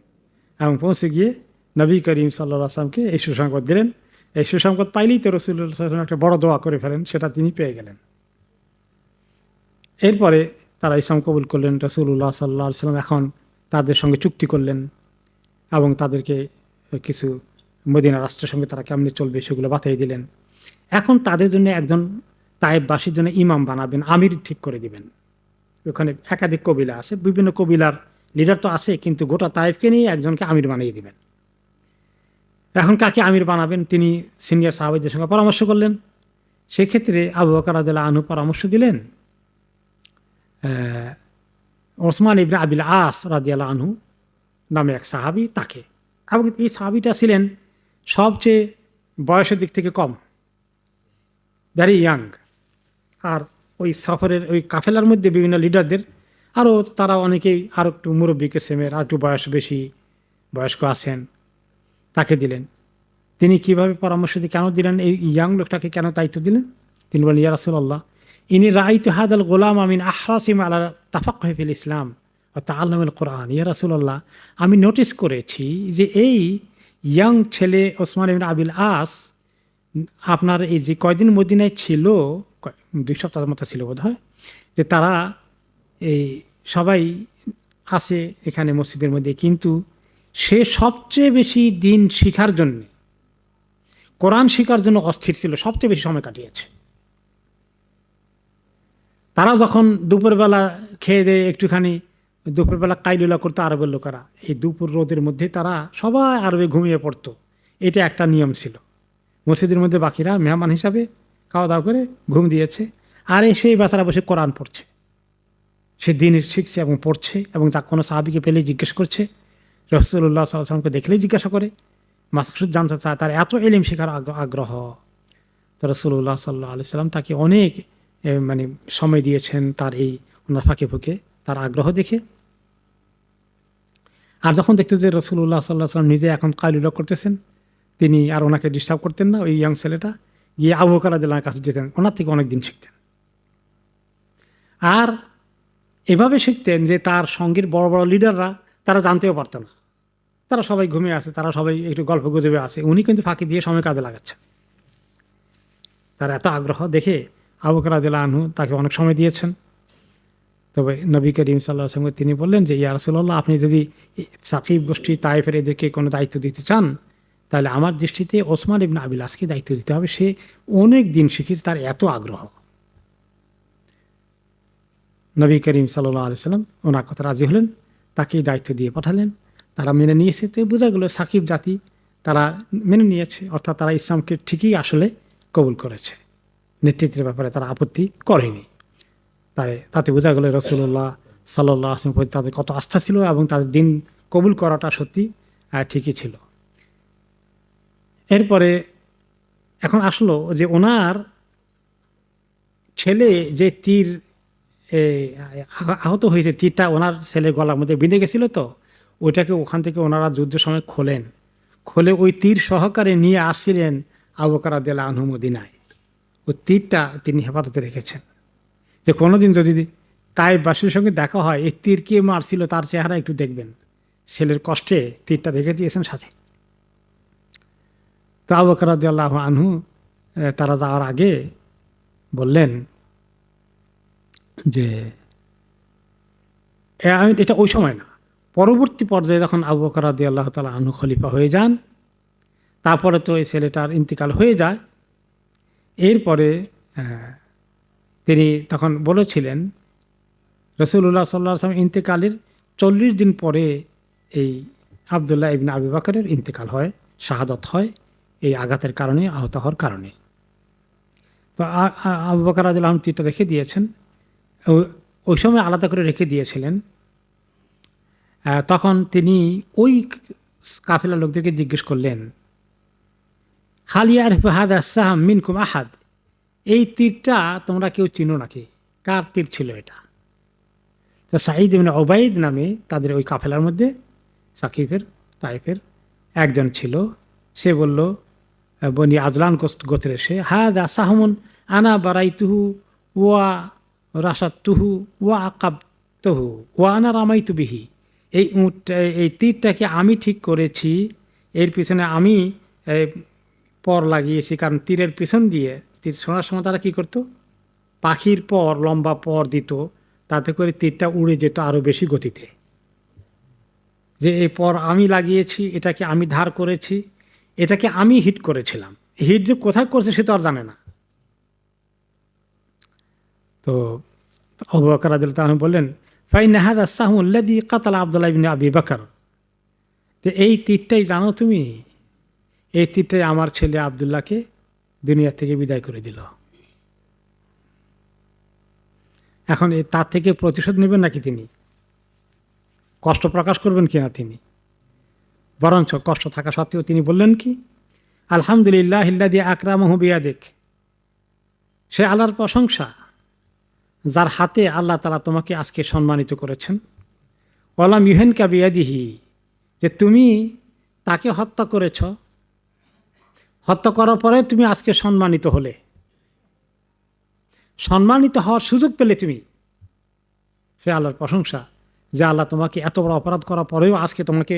এবং পৌঁছে গিয়ে নবী করিম সাল্লাল্লাহু আলাইহি ওয়াসাল্লামকে এই সুসংবাদ দিলেন। এই সুসংবাদ পাইলেই তো রাসূলুল্লাহ সাল্লাল্লাহু আলাইহি ওয়াসাল্লাম একটা বড় দোয়া করে ফেলেন, সেটা তিনি পেয়ে গেলেন। এরপরে তারা ইসলাম কবুল করলেন। রাসূলুল্লাহ সাল্লাল্লাহু আলাইহি ওয়াসাল্লাম এখন তাদের সঙ্গে চুক্তি করলেন এবং তাদেরকে কিছু মদিনা রাষ্ট্রের সঙ্গে তারা কেমনি চলবে সেগুলো বাতাই দিলেন। এখন তাদের জন্য একজন তায়েফবাসীর জন্য ইমাম বানাবেন, আমির ঠিক করে দিবেন। ওখানে একাধিক কবিলা আছে, বিভিন্ন কবিলার লিডার তো আছে, কিন্তু গোটা তায়েফকে নিয়ে একজনকে আমির বানিয়ে দিবেন। এখন কাকে আমির বানাবেন তিনি সিনিয়র সাহাবীদের সঙ্গে পরামর্শ করলেন। সেক্ষেত্রে আবু বকর রাদিয়াল্লাহু আনহু পরামর্শ দিলেন ওসমান ইবনে আবিল আস রাদিয়াল্লাহু আনহু নামে এক সাহাবী, তাকে। এবং এই সাহাবীটা ছিলেন সবচেয়ে বয়সের দিক থেকে কম, ভেরি ইয়াং। আর ওই সফরের ওই কাফেলার মধ্যে বিভিন্ন লিডারদের আরও তারা অনেকেই আরও একটু মুরব্বী কিসেমের, আর একটু বয়স বেশি বয়স্ক আছেন, তাকে দিলেন। তিনি কিভাবে পরামর্শ দিয়ে কেন দিলেন, এই ইয়াং লোকটাকে কেন দায়িত্ব দিলেন? তিনি বলেন, ইয়া রাসূলুল্লাহ, ইনি রাআইতু হাদাল গোলাম আমিন আহরাসিম আলা তাফাক্কুহি ফিল ইসলাম ওয়া তাআল্লুমিল কুরআন। ইয়া রাসূলুল্লাহ, আমি নোটিস করেছি যে এই ইয়াং ছেলে ওসমান ইবনে আবিল আস আপনার এই যে কয়দিন মদিনায় ছিল, 2 সপ্তাহের মতো ছিল বোধ হয়, যে তারা এই সবাই আছে এখানে মসজিদের মধ্যে, কিন্তু সে সবচেয়ে বেশি দিন শিখার জন্যে, কোরআন শিখার জন্য অস্থির ছিল, সবচেয়ে বেশি সময় কাটিয়েছে। তারা যখন দুপুরবেলা খেয়ে দেয়ে একটুখানি দুপুরবেলা কাইলুলা করতো আরবের লোকেরা, এই দুপুর রোদের মধ্যে তারা সবাই আরবে ঘুমিয়ে পড়তো। এটা একটা নিয়ম ছিল। মসজিদের মধ্যে বাকিরা মেহমান হিসাবে খাওয়া দাওয়া করে ঘুম দিয়েছে, আর সেই বাচ্চারা বসে কোরআন পড়ছে, সে দিন শিখছে এবং পড়ছে, এবং যা কোনো সাহাবীকে পেলেই জিজ্ঞেস করছে, রাসূলুল্লাহ সাল্লাল্লাহু আলাইহি ওয়াসাল্লামকে দেখলেই জিজ্ঞাসা করে, মাকসুদ জানতে চায়, তার এত ইলম শেখার আগ্রহ। তো রাসূলুল্লাহ সাল্লাল্লাহু আলাইহি ওয়াসাল্লাম তাকে অনেক মানে সময় দিয়েছেন তার এই ওনার ফাঁকে ফুঁকে তার আগ্রহ দেখে। আর যখন দেখতে যে রাসূলুল্লাহ সাল্লাল্লাহু আলাইহি ওয়াসাল্লাম নিজে এখন কাইলুলা করতেছেন, তিনি আর ওনাকে ডিস্টার্ব করতেন না। ওই ইয়াং ছেলেটা গিয়ে আবু বকর রাদিয়াল্লাহু আনহুর কাছে যেতেন, ওনার থেকে অনেক দিন শিখতেন। আর এভাবে শিখতেন যে তার সঙ্গীর বড় বড় লিডাররা তারা জানতেও পারত না, তারা সবাই ঘুমিয়ে আছে, তারা সবাই একটু গল্প গুজবে আছে, উনি কিন্তু ফাঁকি দিয়ে সময় কাজে লাগাচ্ছেন। তার এত আগ্রহ দেখে আবু বকর রাদিয়াল্লাহু আনহু তাকে অনেক সময় দিয়েছেন। তবে নবী করিম সাল্লাল্লাহু আলাইহি ওয়াসাল্লাম তিনি বললেন যে, ইয়া রাসূলুল্লাহ, আপনি যদি সাকিব গোষ্ঠী তায়েফের এদেরকে কোনো দায়িত্ব দিতে চান, তাহলে আমার দৃষ্টিতে ওসমান ইবনে আবিল আসকে দায়িত্ব দিতে হবে, সে অনেক দিন শিখেছে, তার এত আগ্রহ। নবী করিম সাল্লাল্লাহু আলাইহি ওয়াসাল্লাম ওনার কথা রাজি হলেন, তাকেই দায়িত্ব দিয়ে পাঠালেন। তারা মেনে নিয়েছে। তো বোঝা গেল সাকিব জাতি তারা মেনে নিয়েছে, অর্থাৎ তারা ইসলামকে ঠিকই আসলে কবুল করেছে, নেতৃত্বের ব্যাপারে তারা আপত্তি করেনি। তাতে বোঝা গেল রাসূলুল্লাহ সাল্লাল্লাহু আলাইহি ওয়াসাল্লাম প্রতি তাদের কত আস্থা ছিল এবং তাদের দিন কবুল করাটা সত্যি ঠিকই ছিল। এরপরে এখন আসলো যে ওনার ছেলে যে তীর এ, আহত হয়েছে, তীরটা ওনার ছেলের গলার মধ্যে বিঁধে গেছিল, তো ওইটাকে ওখান থেকে ওনারা যুদ্ধের সময় খোলেন, খুলে ওই তীর সহকারে নিয়ে আসছিলেন আবু বকর রাদিয়াল্লাহু আনহু মদিনায়। ওই তীরটা তিনি হেফাজতে রেখেছেন, যে কোনোদিন যদি তাইফবাসীর সঙ্গে দেখা হয় এই তীর কে মারছিল তার চেহারা একটু দেখবেন, ছেলের কষ্টে তীরটা রেখে দিয়েছেন সাথে। তো আবু বকর রাদিয়াল্লাহু আনহু তারা যাওয়ার আগে বললেন যে এটা ওই সময় না, পরবর্তী পর্যায়ে যখন আবু বকর রাদিয়াল্লাহু তাআলা আনহু খলিফা হয়ে যান, তারপরে তো এই ছেলেটার ইন্তিকাল হয়ে যায়। এরপরে তিনি তখন বলেছিলেন রাসূলুল্লাহ সাল্লাল্লাহু আলাইহি ওয়াসাল্লাম ইন্তেকালের 40 দিন পরে এই আবদুল্লাহ ইবনে আবু বকরের ইন্তেকাল হয়, শাহাদত হয় এই আঘাতের কারণে, আহত হওয়ার কারণে। তো আবু বকর রাদিয়াল্লাহু আনহু তীরটা রেখে দিয়েছেন, ওই সময় আলাদা করে রেখে দিয়েছিলেন। তখন তিনি ওই কাফেলার লোকদেরকে জিজ্ঞেস করলেন, হাল ইয়ারিফু হাযা সাহাম মিনকুম আহাদ, এই তীরটা তোমরা কেউ চিনো নাকি, কার তীর ছিল এটা? তো সাঈদ ইবনে উবাইদ নামে তাদের ওই কাফেলার মধ্যে সাকিফের তাইফের একজন ছিল, সে বলল বনি আদলান গোত্রের সে, হাযা সাহমুন আনা বারাইতুহু ওয়া রাসাতুহু ওয়া আকাবতুহু ওয়া আনা রামাইতু বিহি, এই তীরটাকে আমি ঠিক করেছি, এর পিছনে আমি পর লাগিয়েছি, কারণ তীরের পিছন দিয়ে তীর ছোঁড়ার সময় তারা কী করতো, পাখির পর, লম্বা পর দিত, তাতে করে তীরটা উড়ে যেত আরও বেশি গতিতে, যে এই পর আমি লাগিয়েছি, এটাকে আমি ধার করেছি, এটাকে আমি হিট করেছিলাম। হিট যে কোথায় করছে সে তো আর জানে না। তো আবু বকর রাদিয়াল্লাহু আনহু বললেন, ফাইন হাযা সাহমু আল্লাযী কাতালা আব্দুল্লাহ ইবনে আবি বকর, তো এই তীরটাই জানো তুমি, এই তীরটাই আমার ছেলে আবদুল্লাহকে দুনিয়া থেকে বিদায় করে দিল। এখন তার থেকে প্রতিশোধ নেবেন নাকি তিনি, কষ্ট প্রকাশ করবেন কিনা তিনি? বরঞ্চ কষ্ট থাকা সত্ত্বেও তিনি বললেন কি, আলহামদুলিল্লাহ ইল্লাযী আকরামাহু বিয়াদিক, সে আল্লাহর প্রশংসা যার হাতে আল্লাহ তাআলা তোমাকে আজকে সম্মানিত করেছেন। ওয়ালাম ইউহিনকা বিয়াদিহি, যে তুমি তাকে হত্যা করেছ, হত্যা করার পরে তুমি আজকে সম্মানিত হলে, সম্মানিত হওয়ার সুযোগ পেলে তুমি, সে আল্লাহর প্রশংসা যে আল্লাহ তোমাকে এত বড় অপরাধ করার পরেও আজকে তোমাকে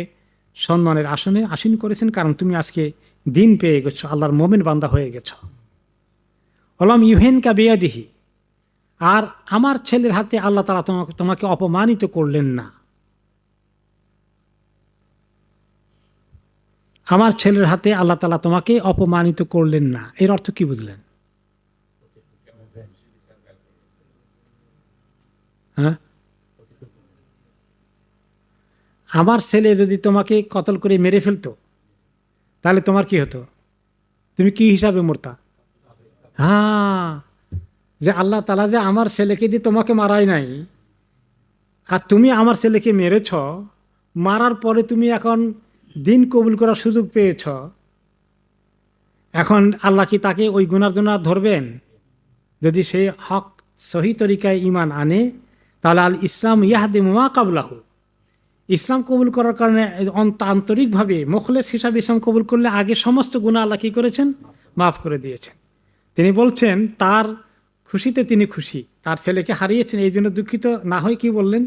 সম্মানের আসনে আসীন করেছেন, কারণ তুমি আজকে দিন পেয়ে গেছো, আল্লাহর মুমিন বান্দা হয়ে গেছো। ওয়ালাম ইউহিনকা বিয়াদিহি, আর আমার ছেলের হাতে আল্লাহ তাআলা তোমাকে অপমানিত করলেন না। আমার ছেলের হাতে আল্লাহ তাআলা তোমাকে অপমানিত করলেন না, এর অর্থ কি বুঝলেন? হ্যাঁ, আমার ছেলে যদি তোমাকে কতল করে মেরে ফেলতো তাহলে তোমার কি হতো, তুমি কি হিসাবে মরতা? হ্যাঁ, যে আল্লাহ তাআলা যে আমার ছেলেকে দিয়ে তোমাকে মারাই নাই, আর তুমি আমার ছেলেকে মেরেছ, মারার পরে তুমি এখন দিন কবুল করার সুযোগ পেয়েছ, এখন আল্লাহ কি তাকে ওই গুনার জন্য আর ধরবেন? যদি সে হক সহি তরিকায় ঈমান আনে, তাহলে আল ইসলাম ইয়াহদিমু মা ক্বাবলাহু, ইসলাম কবুল করার কারণে আন্তরিকভাবে মুখলেস হিসাবে ইসলাম কবুল করলে আগে সমস্ত গুনাহ আল্লাহ কী করেছেন, মাফ করে দিয়েছেন। তিনি বলছেন তার খুশিতে তিনি খুশি, তার ছেলেকে হারিয়েছেন এই জন্য দুঃখিত না হয় কি বললেন,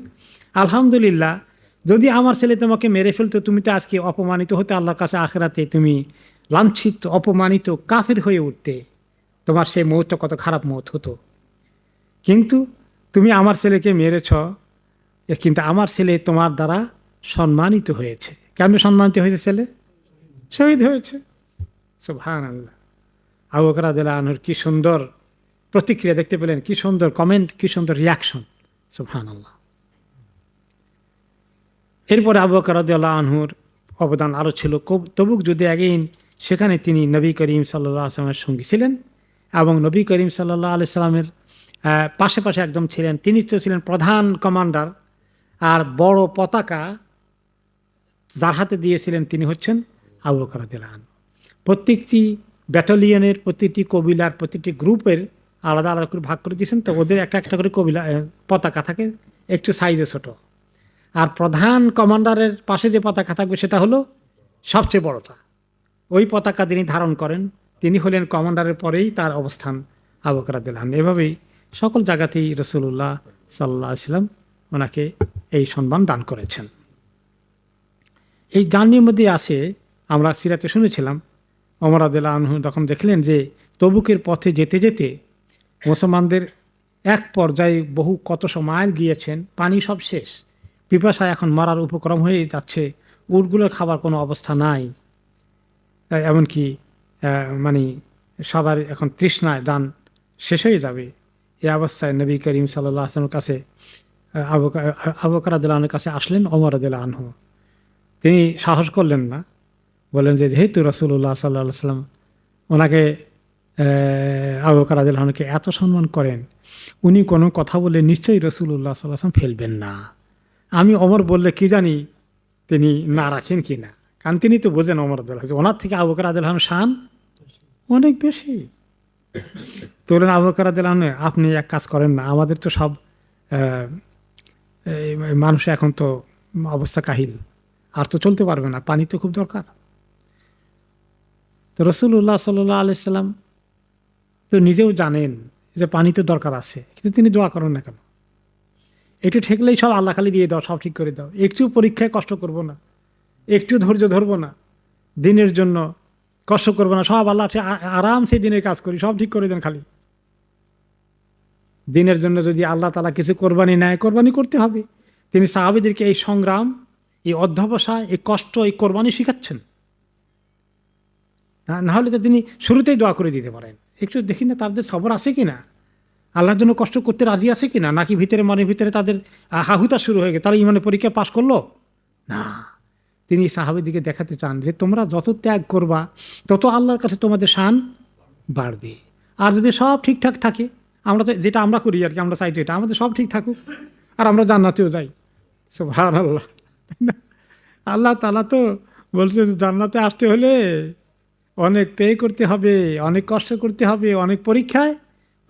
আলহামদুলিল্লাহ, যদি আমার ছেলে তোমাকে মেরে ফেলতো তুমি তো আজকে অপমানিত হতে, আল্লাহর কাছে আখিরাতে তুমি লাঞ্ছিত, অপমানিত, কাফের হয়ে উঠতে, তোমার সেই মৌতটা কত খারাপ মৌত হতো। কিন্তু তুমি আমার ছেলেকে মেরেছ, কিন্তু আমার ছেলে তোমার দ্বারা সম্মানিত হয়েছে। কেমন সম্মানিত হয়েছে? ছেলে শহীদ হয়েছে। সুবহানাল্লাহ। আবু বকর রাদিয়াল্লাহু আনহুর কি সুন্দর প্রতিক্রিয়া দেখতে পেলেন, কি সুন্দর কমেন্ট, কি সুন্দর রিয়াকশন। সুবহানাল্লাহ। এরপরে আবু বকর রাদিয়াল্লাহু আনহুর অবদান আরও ছিল। তবুক যুদ্ধে আগেইন সেখানে তিনি নবী করিম সাল্লাল্লাহু আলাইহি ওয়াসাল্লামের সঙ্গী ছিলেন এবং নবী করিম সাল্লাল্লাহু আলাইহি ওয়াসাল্লামের পাশে পাশে একদম ছিলেন। তিনি তো ছিলেন প্রধান কমান্ডার, আর বড় পতাকা যার হাতে দিয়েছিলেন তিনি হচ্ছেন আবু বকর রাদিয়াল্লাহু আনহু। প্রত্যেকটি ব্যাটালিয়নের, প্রতিটি কবিলার, প্রতিটি গ্রুপের আলাদা আলাদা করে ভাগ করে দিয়েছেন, তো ওদের একটা একটা করে কবিলা পতাকা থাকে, একটু সাইজে ছোট। আর প্রধান কমান্ডারের পাশে যে পতাকা থাকবে সেটা হলো সবচেয়ে বড়টা। ওই পতাকা যিনি ধারণ করেন তিনি হলেন কমান্ডারের পরেই তার অবস্থান আবু বকর রাদিয়াল্লাহু আনহু। এভাবেই সকল জায়গাতেই রাসূলুল্লাহ সাল্লাল্লাহু আলাইহি ওয়াসাল্লাম ওনাকে এই সম্মান দান করেছেন। এই জার্নির মধ্যে আছে, আমরা সিরাতে শুনেছিলাম, ওমর রাদিয়াল্লাহু আনহু যখন দেখলেন যে তবুকের পথে যেতে যেতে মুসলমানদের এক পর্যায়ে বহু কত মাইল গিয়েছেন, পানি সব শেষ, পিপাসায় এখন মরার উপক্রম হয়ে যাচ্ছে, উটগুলোর খাবার কোনো অবস্থা নাই, এমনকি মানে সবার এখন তৃষ্ণায় দান শেষ হয়ে যাবে। এই অবস্থায় নবী করিম সাল্লাল্লাহু আলাইহি ওয়াসাল্লামের কাছে আবু বকর রাদিয়াল্লাহু আনহুর কাছে আসলেন ওমর রাদিয়াল্লাহু আনহু। তিনি সাহস করলেন না, বললেন যে যেহেতু রাসূলুল্লাহ সাল্লাল্লাহু আলাইহি ওয়াসাল্লাম ওনাকে আবু বকর রাদিয়াল্লাহু আনহুকে এত সম্মান করেন, উনি কোনো কথা বলে নিশ্চয়ই রাসূলুল্লাহ সাল্লাল্লাহু আলাইহি ওয়াসাল্লাম ফেলবেন না। আমি ওমর বললে কি জানি তিনি না রাখেন কি না, কারণ তিনি তো বোঝেন ওমর রাদিয়াল্লাহু আনহু, ওনার থেকে আবু বকর রাদিয়াল্লাহু আনহুর শান অনেক বেশি। তো বললেন আবু বকর রাদিয়াল্লাহু আনহু, আপনি এক কাজ করেন না, আমাদের তো সব মানুষ এখন তো অবস্থা কাহিল, আর তো চলতে পারবে না, পানি তো খুব দরকার। তো রাসূলুল্লাহ সাল্লাল্লাহু আলাইহি সাল্লাম তো নিজেও জানেন যে পানি তো দরকার আছে, কিন্তু তিনি দোয়া করেন না কেন? একটু ঠেকলেই সব আল্লাহ খালি দিয়ে দাও, সব ঠিক করে দাও, একটু পরীক্ষায় কষ্ট করব না, একটু ধৈর্য ধরবো না, দিনের জন্য কষ্ট করবো না, সব আল্লাহ আরামসে দিনের কাজ করি, সব ঠিক করে দেন। খালি দিনের জন্য যদি আল্লাহ তাআলা কিছু কোরবানি নেয়, কোরবানি করতে হবে। তিনি সাহাবীদেরকে এই সংগ্রাম, এই অধ্যবসায়, এই কষ্ট, এই কোরবানি শিখাচ্ছেন। না হলে তো তিনি শুরুতেই দোয়া করে দিতে পারেন, একটু দেখি না তাদের সবর আছে কিনা, আল্লাহর জন্য কষ্ট করতে রাজি আছে কিনা, নাকি ভিতরে মনের ভিতরে তাদের হাহুতা শুরু হয়ে গেছে, তারা ইমানের পরীক্ষা পাশ করলো না। তিনি সাহাবীদেরকে দেখাতে চান যে তোমরা যত ত্যাগ করবা তত আল্লাহর কাছে তোমাদের শান বাড়বে। আর যদি সব ঠিকঠাক থাকে, আমরা তো যেটা আমরা করি আর কি, আমরা চাইতো এটা আমাদের সব ঠিক থাকুক আর আমরা জান্নাতেও যাই। সুবহানাল্লাহ। আল্লাহ তাআলা তো বলছে জান্নাতে আসতে হলে অনেক পে করতে হবে, অনেক কষ্ট করতে হবে, অনেক পরীক্ষায়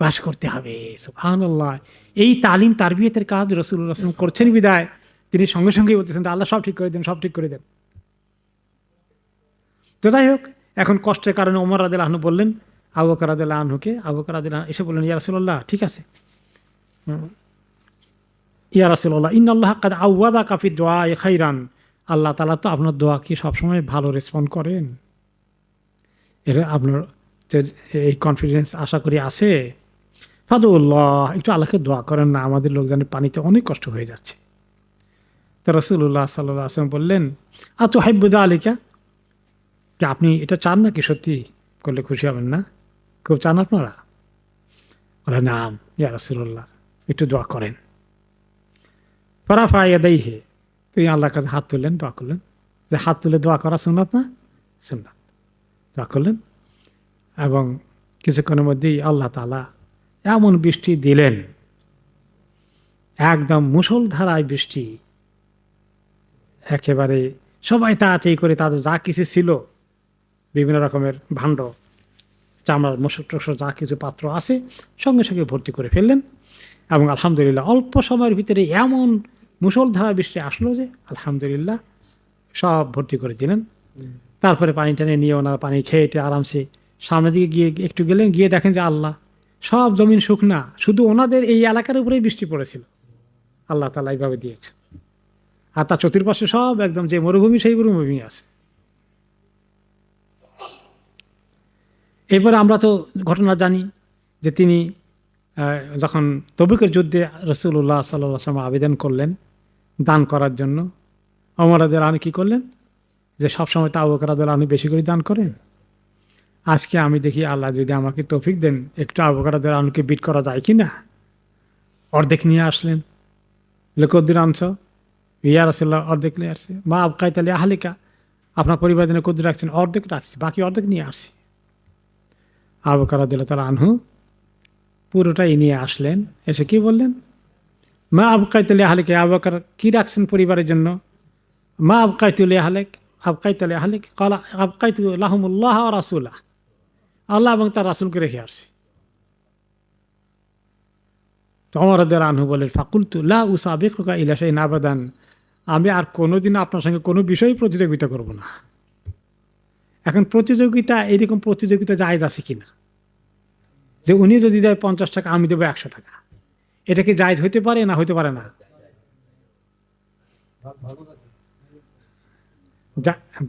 বাস করতে হবে। সুবহানাল্লাহ। এই তালিম তারবিয়তের কাজ রাসূলুল্লাহ সাল্লাল্লাহু আলাইহি ওয়াসাল্লাম করছেন বিদায় তিনি সঙ্গে সঙ্গেই বলতেছেন আল্লাহ সব ঠিক করে দেন, সব ঠিক করে দেন। তো যাই হোক, এখন কষ্টের কারণে ওমর রাদিয়াল্লাহু আনহু বললেন আবু বকর রাদিয়াল্লাহু আনহুকে, আবু বকর রাদিয়াল্লাহু আনহু এসে বললেন ইয়া রাসূলুল্লাহ, ঠিক আছে, ইয়া রাসূলুল্লাহ ইন্নাল্লাহা ক্বাদ আওয়াদাকা ফি দুআই খাইরান, আল্লাহ তাআলা তো আপনার দোয়া কি সবসময় ভালো রেসপন্ড করেন, এর আপনার এই কনফিডেন্স আশা করি আছে। ফাদুল্লাহ, একটু আল্লাহকে দোয়া করেন না, আমাদের লোকজনের পানিতে অনেক কষ্ট হয়ে যাচ্ছে। তো রাসূলুল্লাহ সাল্লাল্লাহু আলাইহি ওয়াসাল্লাম বললেন আতুহিব্বু যালিকা, কি আপনি এটা চান নাকি? সত্যি করলে খুশি হবেন না? খুব চান আপনারা? বলে নাম ইয়া রাসূলুল্লাহ, একটু দোয়া করেন। ফারাফা ইয়াদাইহি, তিনি আল্লাহর কাছে হাত তুললেন, দোয়া করলেন। যে হাত তুলে দোয়া করা সুন্নাত না? সুন্নাত। দোয়া করলেন এবং কিছুক্ষণের মধ্যেই আল্লাহ তাআলা এমন বৃষ্টি দিলেন, একদম মুষলধারায় বৃষ্টি, একেবারে সবাই তাড়াতাড়ি করে তাদের যা কিছু ছিল, বিভিন্ন রকমের ভাণ্ড, চামড়ার মশক টসক যা কিছু পাত্র আছে সঙ্গে সঙ্গে ভর্তি করে ফেললেন। এবং আলহামদুলিল্লাহ অল্প সময়ের ভিতরে এমন মুষলধারা বৃষ্টি আসলো যে আলহামদুলিল্লাহ সব ভর্তি করে দিলেন। তারপরে পানি টানে নিয়ে ওনারা পানি খেয়ে আরামসে সামনের দিকে গিয়ে একটু গেলেন, গিয়ে দেখেন যে আল্লাহ সব জমিন শুকনা, শুধু ওনাদের এই এলাকার উপরেই বৃষ্টি পড়েছিল, আল্লাহ তাআলা এইভাবে দিয়েছে। আর তার চতুর্পাশে সব একদম যে মরুভূমি সেই মরুভূমি আছে। এরপরে আমরা তো ঘটনা জানি যে তিনি যখন তবুকের যুদ্ধে রাসূলুল্লাহ সাল্লাল্লাহু আলাইহি ওয়াসাল্লাম আবেদন করলেন দান করার জন্য, ওমর রাদিয়াল্লাহু আনহু কী করলেন যে সবসময় তো আবু বকর রাদিয়াল্লাহু আনহু বেশি করে দান করেন, আজকে আমি দেখি আল্লাহ যদি আমাকে তৌফিক দেন একটু আবু বকর রাদিয়াল্লাহু আনহুকে বিট করা যায় কি না। অর্ধেক নিয়ে আসলেন, কদ্দুর আনছ? ইয়া রাসূলুল্লাহ অর্ধেক নিয়ে আসছে। মা আবকাইতা লি আহলিকা, আপনার পরিবারের জন্য কদ্দুর রাখছেন? অর্ধেক রাখছি, বাকি অর্ধেক নিয়ে আসছি। আবু বকর রাদিয়াল্লাহু তাআলা আনহু পুরোটাই নিয়ে আসলেন, এসে কি বললেন? মা আবকাইতা লি আহলিকা, আবু বকর কি রাখছেন পরিবারের জন্য? মা আবকাইতু লি আহলিক, আবকাইতা লি আহলিক, ক্বালা আবকাইতু লাহুমুল্লাহ ওয়া রাসূলাহ, আল্লাহ এবং তার রাসূলকে রেখে আসছি। তো ওমর রাদিয়াল্লাহু আনহু বলেন, ফাকুলতু লা উসাবিকুকা ইলা শাইইন আবাদান, আমি আর কোনোদিন আপনার সঙ্গে কোনো বিষয়ে প্রতিযোগিতা করব না। এখন প্রতিযোগিতা, এইরকম প্রতিযোগিতা জায়েজ আছে কিনা, যে উনি যদি দেয় 50 টাকা আমি দেবো 100 টাকা, এটা কি জায়েজ হইতে পারে না হইতে পারে না?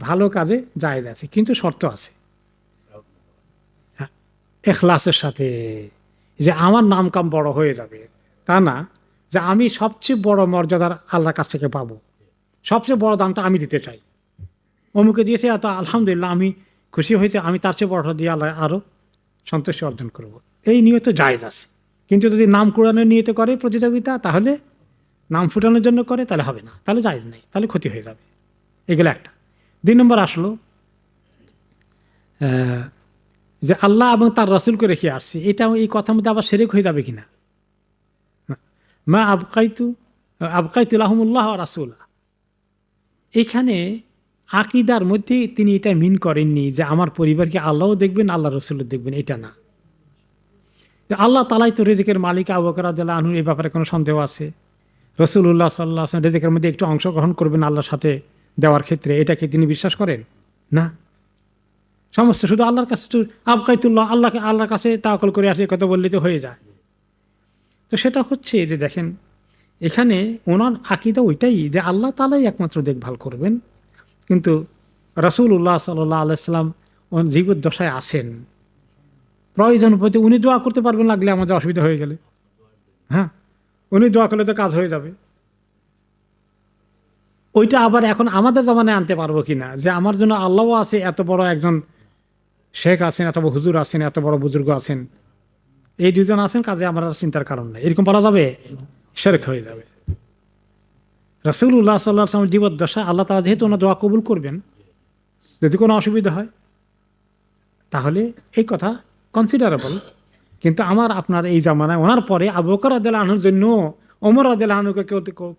ভালো কাজে জায়েজ আছে, কিন্তু শর্ত আছে। এখলাসের সাথে, যে আমার নাম কাম বড় হয়ে যাবে তা না, যে আমি সবচেয়ে বড় মর্যাদার আল্লাহর কাছ থেকে পাবো, সবচেয়ে বড় দামটা আমি দিতে চাই, অমুকে দিয়েছে এত আলহামদুলিল্লাহ আমি খুশি হয়েছে, আমি তার চেয়ে বড়টা দিয়ে আল্লাহ আরও সন্তুষ্টি অর্জন করব, এই নিয়ত জায়েজ আছে। কিন্তু যদি নাম কুড়ানোর নিয়ত করে প্রতিযোগিতা, তাহলে নাম ফুটানোর জন্য করে, তাহলে হবে না, তাহলে জায়েজ নেই, তাহলে ক্ষতি হয়ে যাবে। এগুলো একটা। 2 নম্বর আসলো যে আল্লাহ এবং তার রাসূলকে রেখে আসছি, এটা এই কথার মধ্যে আবার শিরক হয়ে যাবে কিনা? মা আবকাইতু লাহুমুল্লাহ ওয়া রাসূলা, এখানে আকীদার মধ্যে তিনি এটা মিন করেননি যে আমার পরিবারকে আল্লাহও দেখবেন আল্লাহ রাসূলও দেখবেন, এটা না। আল্লাহ তাআলাই তো রিজিকের মালিক। আবু বকর রাদিয়াল্লাহু আনহু এই ব্যাপারে কোনো সন্দেহ আছে? রাসূলুল্লাহ সাল্লাল্লাহু আলাইহি ওয়াসাল্লাম রিজিকের মধ্যে একটু অংশগ্রহণ করবেন আল্লাহর সাথে দেওয়ার ক্ষেত্রে, এটাকে তিনি বিশ্বাস করেন না? সমস্ত শুধু আল্লাহর কাছে, আবকাইতুল্লাহ, আল্লাহর কাছে তাওয়াক্কুল করে আসে, কথা বললে তো হয়ে যায়। তো সেটা হচ্ছে যে দেখেন, এখানে ওনার আকীদা ওইটাই যে আল্লাহ তাআলাই একমাত্র দেখভাল করবেন, কিন্তু রাসূলুল্লাহ সাল্লাল্লাহু আলাইহি ওয়াসাল্লাম জীবদ্দশায় আছেন, প্রয়োজন পড়তে উনি দোয়া করতে পারবেন, লাগলে আমাদের অসুবিধা হয়ে গেলে, হ্যাঁ উনি দোয়া করলে তো কাজ হয়ে যাবে। ওইটা আবার এখন আমাদের জমানায় আনতে পারবো কিনা, যে আমার জন্য আল্লাহও আছে, এত বড় একজন শেখ আছেন, এত বড় হুজুর আছেন, এত বড় বুজুর্গ আছেন, এই দুজন আছেন, কাজে আমার আর চিন্তার কারণ নেই, এরকম বলা যাবে? শিরক হয়ে যাবে। রাসূলুল্লাহ সাল্লাল্লাহু আলাইহি ওয়াসাল্লামের জীবদ্দশা আল্লাহ তাআলা যেহেতু ওনার দোয়া কবুল করবেন, যদি কোনো অসুবিধা হয় তাহলে এই কথা কনসিডারেবল। কিন্তু আমার আপনার এই জামানায় ওনার পরে আবু বকর রাদিয়াল্লাহু আনহুর জন্য ওমর রাদিয়াল্লাহু আনহুকে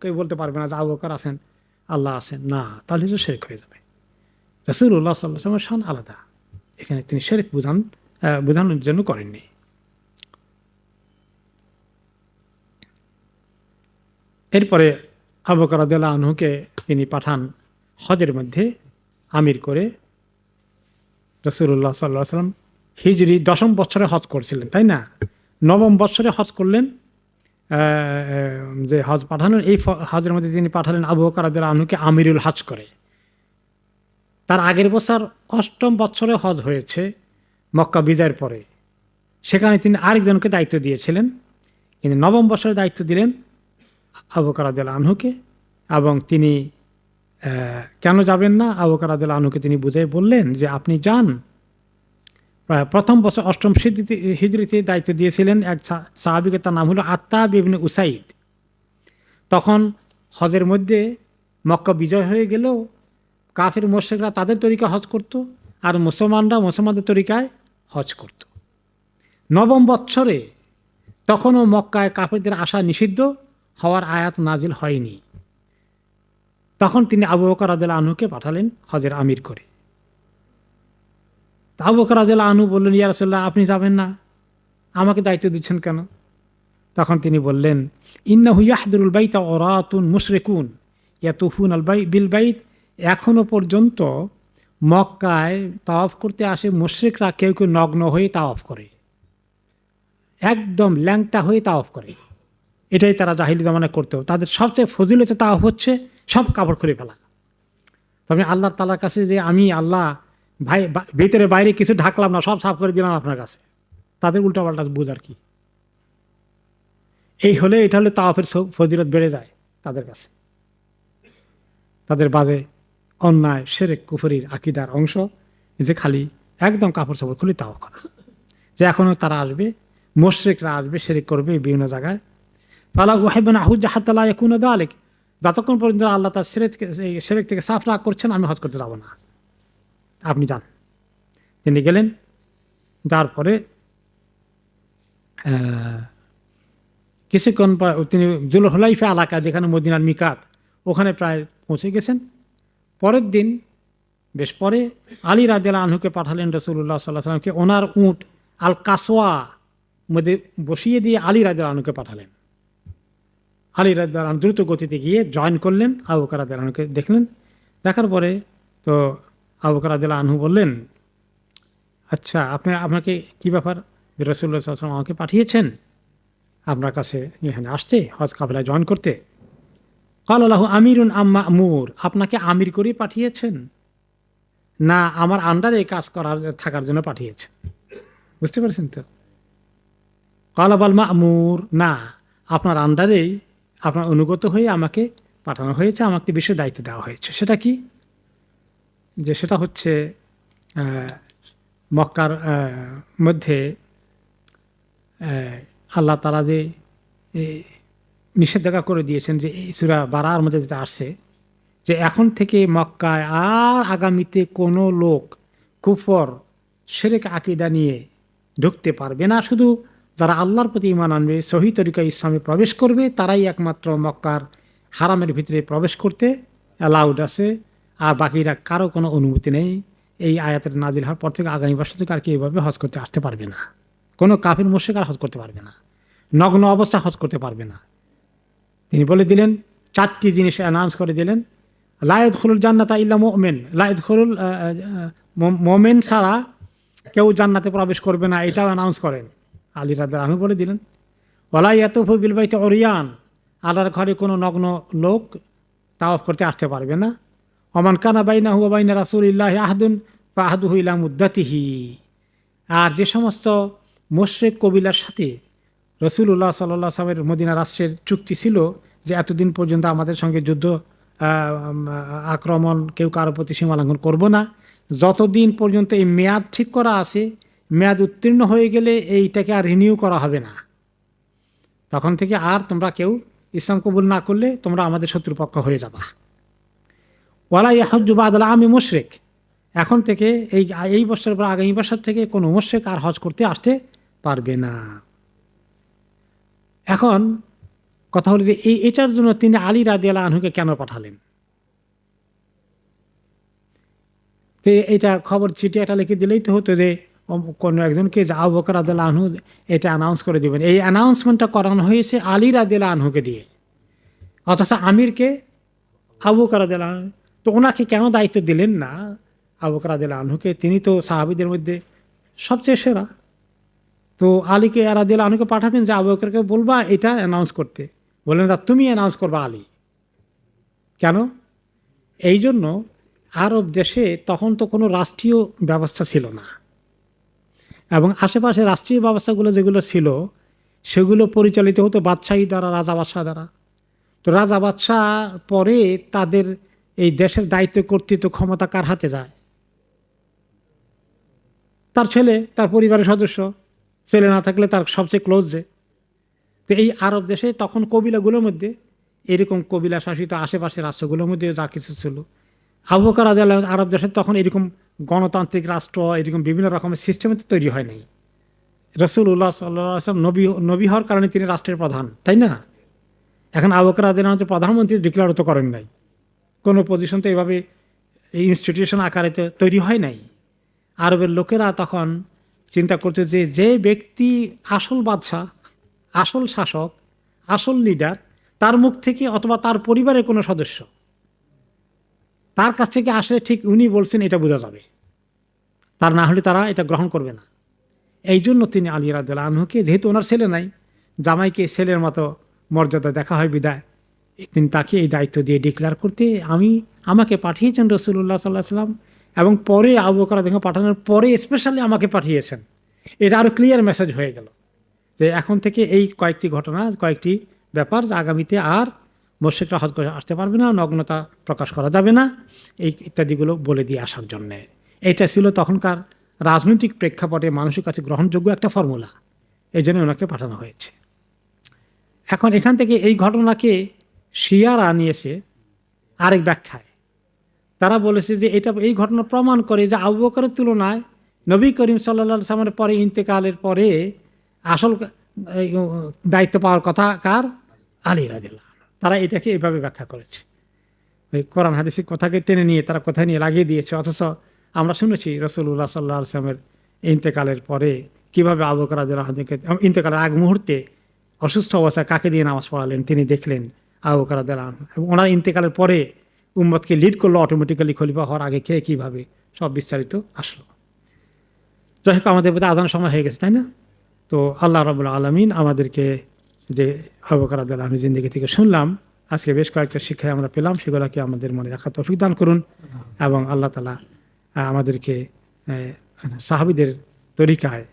কেউ বলতে পারবে না যে আবু বকর আছেন, আল্লাহ আছেন, না, তাহলে তো শিরক হয়ে যাবে। রাসূলুল্লাহ সাল্লাল্লাহু আলাইহি ওয়াসাল্লামের শান আলাদা, এখানে তিনি শিরক বোঝানোর জন্য করেননি। এরপরে আবু বকর রাদিয়াল্লাহু আনহুকে তিনি পাঠান হজের মধ্যে আমির করে। রাসূলুল্লাহ সাল্লাল্লাহু আলাইহি ওয়াসাল্লাম হিজরি 10ম বছরে হজ করছিলেন, তাই না? 9ম বছরে হজ করলেন। যে হজ পাঠানোর, এই হজের মধ্যে তিনি পাঠালেন আবু বকর রাদিয়াল্লাহু আনহুকে আমিরুল হজ করে। তার আগের বছর 8ম বছরে হজ হয়েছে মক্কা বিজয়ের পরে, সেখানে তিনি আরেকজনকে দায়িত্ব দিয়েছিলেন, কিন্তু 9ম বছরে দায়িত্ব দিলেন আবু বকর রাদিয়াল্লাহু আনহুকে। এবং তিনি কেন যাবেন না, আবু বকর রাদিয়াল্লাহু আনহুকে তিনি বুঝাই বললেন যে আপনি যান। প্রথম বছর 8ম হিজরিতে দায়িত্ব দিয়েছিলেন এক সাহাবীকে, তার নাম হলো আত্তাব ইবনে উসাইদ। তখন হজের মধ্যে মক্কা বিজয় হয়ে গেলেও কাফির মুশরিকরা তাদের তরিকা হজ করত, আর মুসলমানরা মুসলমানদের তরিকায় হজ করত। 9ম বৎসরে তখনও মক্কায় কাফিরদের আসা নিষিদ্ধ হওয়ার আয়াত নাজিল হয়নি। তখন তিনি আবু বকর রাদিয়াল্লাহু আনহুকে পাঠালেন হজের আমির করে। আবু বকর রাদিয়াল্লাহু আনহু বললেন, ইয়া রাসূলুল্লাহ, আপনি যাবেন না, আমাকে দায়িত্ব দিচ্ছেন কেন? তখন তিনি বললেন, ইন্নাহু ইয়াহদুরুল বাইতা ওরাতুন মুশরিকুন ইয়াতুফুন আল বিল বাইত, এখনো পর্যন্ত মক্কায় তাওয়াফ করতে আসে মুশরিকরা, কেউ কেউ নগ্ন হয়ে তাওয়াফ করে, একদম ল্যাংটা হয়ে তাওয়াফ করে। এটাই তারা জাহিলি জামানায় করতো। তাদের সবচেয়ে ফজিলত তাওয়াফ হচ্ছে সব কাপড় খুলে ফেলা। তবে আল্লাহ তাআলার কাছে যে আমি আল্লাহ ভাই ভিতরে বাইরে কিছু ঢাকলাম না, সব সাফ করে দিলাম আপনার কাছে, তাদের উল্টাপাল্টা বুঝ আর কি। এই হলে এটা হলে তাওয়াফের ফজিলত বেড়ে যায় তাদের কাছে। তাদের বাজে অন্যায় শিরক কুফরির আকীদার অংশ যে খালি একদম কাপড় চাপড় খুলে তাওয়াফ করা। যে এখনও তারা আসবে, মুশরিকরা আসবে, শিরক করবে বিভিন্ন জায়গায়। ফালা উহিব্বুনা হুজ্জা হাত্তা লা ইয়াকুনা যালিক, যতক্ষণ পর্যন্ত আল্লাহ তার শিরক থেকে সাফ রাগ করছেন, আমি হজ করতে যাব না, আপনি যান। তিনি গেলেন। তারপরে কিছুক্ষণ পর তিনি জুলহুলাইফা এলাকা, যেখানে মদিনার মিকাত, ওখানে প্রায় পৌঁছে গেছেন। পরের দিন বেশ পরে আলী রাদিয়াল্লাহু আনহুকে পাঠালেন রাসূলুল্লাহ সাল্লাল্লাহু আলাইহি ওয়াসাল্লামকে, ওনার উট আল কাসওয়া মধ্যে বসিয়ে দিয়ে আলী রাদিয়াল্লাহু আনহুকে পাঠালেন। আলী রাদিয়াল্লাহু আনহু দ্রুত গতিতে গিয়ে জয়েন করলেন, আবু বকর রাদিয়াল্লাহু আনহুকে দেখলেন। দেখার পরে তো আবু বকর রাদিয়াল্লাহু আনহু বললেন, আচ্ছা আপনাকে কি ব্যাপার, রাসূলুল্লাহ সাল্লাল্লাহু আলাইহি ওয়াসাল্লাম আমাকে পাঠিয়েছেন আপনার কাছে এখানে আসতে, হজ কাফেলায় জয়েন করতে। ক্বালা লাহু আমিরুন আম মা'মুর, আপনাকে আমির করে পাঠিয়েছেন না আমার আন্ডারে এই কাজ থাকার জন্য পাঠিয়েছেন? বুঝতে পারছেন তো? ক্বালা বাল মা'মুর, না আপনার আন্ডারেই, আপনার অনুগত হয়ে আমাকে পাঠানো হয়েছে, আমাকে বিশেষ দায়িত্ব দেওয়া হয়েছে। সেটা কি? যে সেটা হচ্ছে মক্কার মধ্যে আল্লাহ তাআলা যে নিষেধাজ্ঞা করে দিয়েছেন, যে এই সূরা বারার মধ্যে যেটা আসছে, যে এখন থেকে মক্কায় আর আগামীতে কোনো লোক কুফর শিরক আকীদা নিয়ে ঢুকতে পারবে না। শুধু যারা আল্লাহর প্রতি ঈমান আনবে, সহিহ তরিকায় ইসলামে প্রবেশ করবে, তারাই একমাত্র মক্কার হারামের ভিতরে প্রবেশ করতে অ্যালাউড আছে, আর বাকিরা কারো কোনো অনুমতি নেই। এই আয়াতের নাজিল হওয়ার পর থেকে আগামী বছর থেকে আর কি এইভাবে হজ করতে আসতে পারবে না। কোনো কাফির মুশরিক আর হজ করতে পারবে না, নগ্ন অবস্থা হজ করতে পারবে না। তিনি বলে দিলেন, 4টি জিনিস অ্যানাউন্স করে দিলেন। লা ইয়াদখুলুল জান্নাতা ইল্লা মুমিন, লা ইয়াদখুলুল মুমিন ছাড়া কেউ জান্নাতে প্রবেশ করবে না, এটাও অ্যানাউন্স করেন। আলী রাদিয়াল্লাহু আনহু বলে দিলেন, ওয়ালা ইয়াতুফু বিল বাইতি উরিয়ান, আল্লাহর ঘরে কোনো নগ্ন লোক তাওয়াফ করতে আসতে পারবে না। ওমান কানা বাইনাহু ওয়া বাইনা রাসূলিল্লাহি আহদুন ফাআহদুহু ইলা মুদ্দাতিহি, আর যে সমস্ত মুশরিক কবিলার সাথে রাসূলুল্লাহ সাল্লাল্লাহু আলাইহি ওয়াসাল্লামের মদিনা রাষ্ট্রের চুক্তি ছিল যে এতদিন পর্যন্ত আমাদের সঙ্গে যুদ্ধ আক্রমণ কেউ কারো প্রতি সীমা লঙ্ঘন করবো না, যতদিন পর্যন্ত এই মেয়াদ ঠিক করা আছে, মেয়াদ উত্তীর্ণ হয়ে গেলে এইটাকে আর রিনিউ করা হবে না, তখন থেকে আর তোমরা কেউ ইসলাম কবুল না করলে তোমরা আমাদের শত্রুপক্ষ হয়ে যাবা। ওয়ালা ইয়াহুজ্জু বাদাল আমি মুশরিক, এখন থেকে এই বছর পর আগামী বছর থেকে কোনো মুশরিক আর হজ করতে আসতে পারবে না। এখন কথা হলো যে এটার জন্য তিনি আলী রাদিয়াল্লাহু আনহুকে কেন পাঠালেন? তো এটা খবর চিঠি একটা লিখে দিলেই তো হতো, যে কোনো একজনকে যে আবু বকর রাদিয়াল্লাহু আনহু এটা অ্যানাউন্স করে দিবেন। এই অ্যানাউন্সমেন্টটা করানো হয়েছে আলী রাদিয়াল্লাহু আনহুকে দিয়ে, অথচ আমিরকে আবু বকর রাদিয়াল্লাহু আনহু। তো ওনাকে কেন দায়িত্ব দিলেন না আবু বকর রাদিয়াল্লাহু আনহুকে? তিনি তো সাহাবীদের মধ্যে সবচেয়ে সেরা। তো আলীকে রাদিয়াল্লাহু আনহুকে পাঠাতেন যে আবু বকরকে বলবা এটা অ্যানাউন্স করতে, বললেন তা তুমি অ্যানাউন্স করবা আলী। কেন? এই জন্য আরব দেশে তখন তো কোনো রাষ্ট্রীয় ব্যবস্থা ছিল না, এবং আশেপাশে রাষ্ট্রীয় ব্যবস্থাগুলো যেগুলো ছিল সেগুলো পরিচালিত হতো বাদশাহী দ্বারা, রাজা বাদশাহ দ্বারা। তো রাজা বাদশাহ পরে তাদের এই দেশের দায়িত্ব কর্তৃত্ব ক্ষমতা কার হাতে যায়? তার ছেলে, তার পরিবারের সদস্য। ছেলে না থাকলে তার সবচেয়ে ক্লোজ যে। তো এই আরব দেশে তখন কবিলাগুলোর মধ্যে এরকম কবিলা শাসিত আশেপাশের রাষ্ট্রগুলোর মধ্যে যা কিছু ছিল, আবু বকর রাদিয়াল্লাহু আনহু আরব দেশে তখন এরকম গণতান্ত্রিক রাষ্ট্র, এরকম বিভিন্ন রকমের সিস্টেমে তো তৈরি হয় নাই। রাসূলুল্লাহ সাল্লাল্লাহু আলাইহি ওয়াসাল্লাম নবী হওয়ার কারণে তিনি রাষ্ট্রের প্রধান, তাই না? এখন আবু বকর রাদিয়াল্লাহু আনহু প্রধানমন্ত্রী ডিক্লেয়ারও তো করেন নাই, কোনো পজিশন তো এভাবে ইনস্টিটিউশন আকারে তো তৈরি হয় নাই। আরবের লোকেরা তখন চিন্তা করছে যে যে ব্যক্তি আসল বাদশাহ, আসল শাসক, আসল লিডার, তার মুখ থেকে অথবা তার পরিবারের কোনো সদস্য তার কাছ থেকে আসলে ঠিক উনি বলছেন এটা বোঝা যাবে, তার না হলে তারা এটা গ্রহণ করবে না। এই জন্য তিনি আলী রাদিয়াল্লাহু আনহুকে, যেহেতু ওনার ছেলে নাই, জামাইকে ছেলের মতো মর্যাদা দেখা হয় বিদায়, তিনি তাকে এই দায়িত্ব দিয়ে ডিক্লেয়ার করতে আমাকে পাঠিয়েছেন রাসূলুল্লাহ সাল্লাল্লাহু আলাইহি ওয়াসাল্লাম, এবং পরে আবু বকর রাদিয়াল্লাহু আনহু পাঠানোর পরে স্পেশালি আমাকে পাঠিয়েছেন। এটা আরও ক্লিয়ার মেসেজ হয়ে গেল যে এখন থেকে এই কয়েকটি ঘটনা, কয়েকটি ব্যাপার, আগামীতে আর মুশরিকরা হজ করে আসতে পারবে না, নগ্নতা প্রকাশ করা যাবে না, এই ইত্যাদিগুলো বলে দিয়ে আসার জন্যে। এইটা ছিল তখনকার রাজনৈতিক প্রেক্ষাপটে মানুষের কাছে গ্রহণযোগ্য একটা ফর্মুলা, এই জন্য ওনাকে পাঠানো হয়েছে। এখন এখান থেকে এই ঘটনাকে শিয়ারা নিয়েছে আরেক ব্যাখ্যায়। তারা বলেছে যে এই ঘটনা প্রমাণ করে যে আবু বকরের তুলনায় নবী করিম সাল্লাল্লাহু আলাইহি ওয়াসাল্লামের পরে, ইন্তেকালের পরে আসল দায়িত্ব পাওয়ার কথা কার? আলী রাদিয়াল্লাহু আনহু। তারা এটাকে এভাবে ব্যাখ্যা করেছে, ওই কোরআন হাদিসের কথাকে টেনে নিয়ে তারা কোথায় নিয়ে লাগিয়ে দিয়েছে। অথচ আমরা শুনেছি রাসূলুল্লাহ সাল্লাল্লাহু আলাইহি ওয়াসাল্লামের ইন্তেকালের পরে কীভাবে আবু বকর রাদিয়াল্লাহু আনহুকে, ইন্তেকালের আগ মুহূর্তে অসুস্থ অবস্থায় কাকে দিয়ে নামাজ পড়ালেন তিনি দেখলেন আবু বকর রাদিয়াল্লাহু আনহু, এবং ওনার ইন্তেকালের পরে উম্মতকে লিড করলো অটোমেটিক্যালি, খলিফা হওয়ার আগে কে কীভাবে, সব বিস্তারিত আসলো। যাই হোক, আমাদের বোধহয় আজানের সময় হয়ে গেছে, তাই না? তো আল্লাহ রাব্বুল আলামিন আমাদেরকে যে আবু বকর রাদিয়াল্লাহু আনহু জিন্দেগি থেকে শুনলাম, আজকে বেশ কয়েকটা শিক্ষায় আমরা পেলাম, সেগুলোকে আমাদের মনে রাখার তৌফিক দান করুন, এবং আল্লাহ তাআলা আমাদেরকে সাহাবীদের তরিকায়,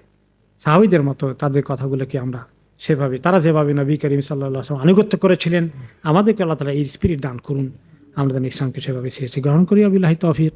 সাহাবীদের মতো তাদের কথাগুলোকে আমরা সেভাবে, তারা যেভাবে নবী করিম সাল্লাল্লাহু আলাইহি ওয়াসাল্লাম আনুগত্য করেছিলেন, আমাদেরকে আল্লাহ তাআলা এই স্পিরিট দান করুন, আমরা যেন ইসলামকে সেভাবে গ্রহণ করি। বিল্লাহি তৌফিক।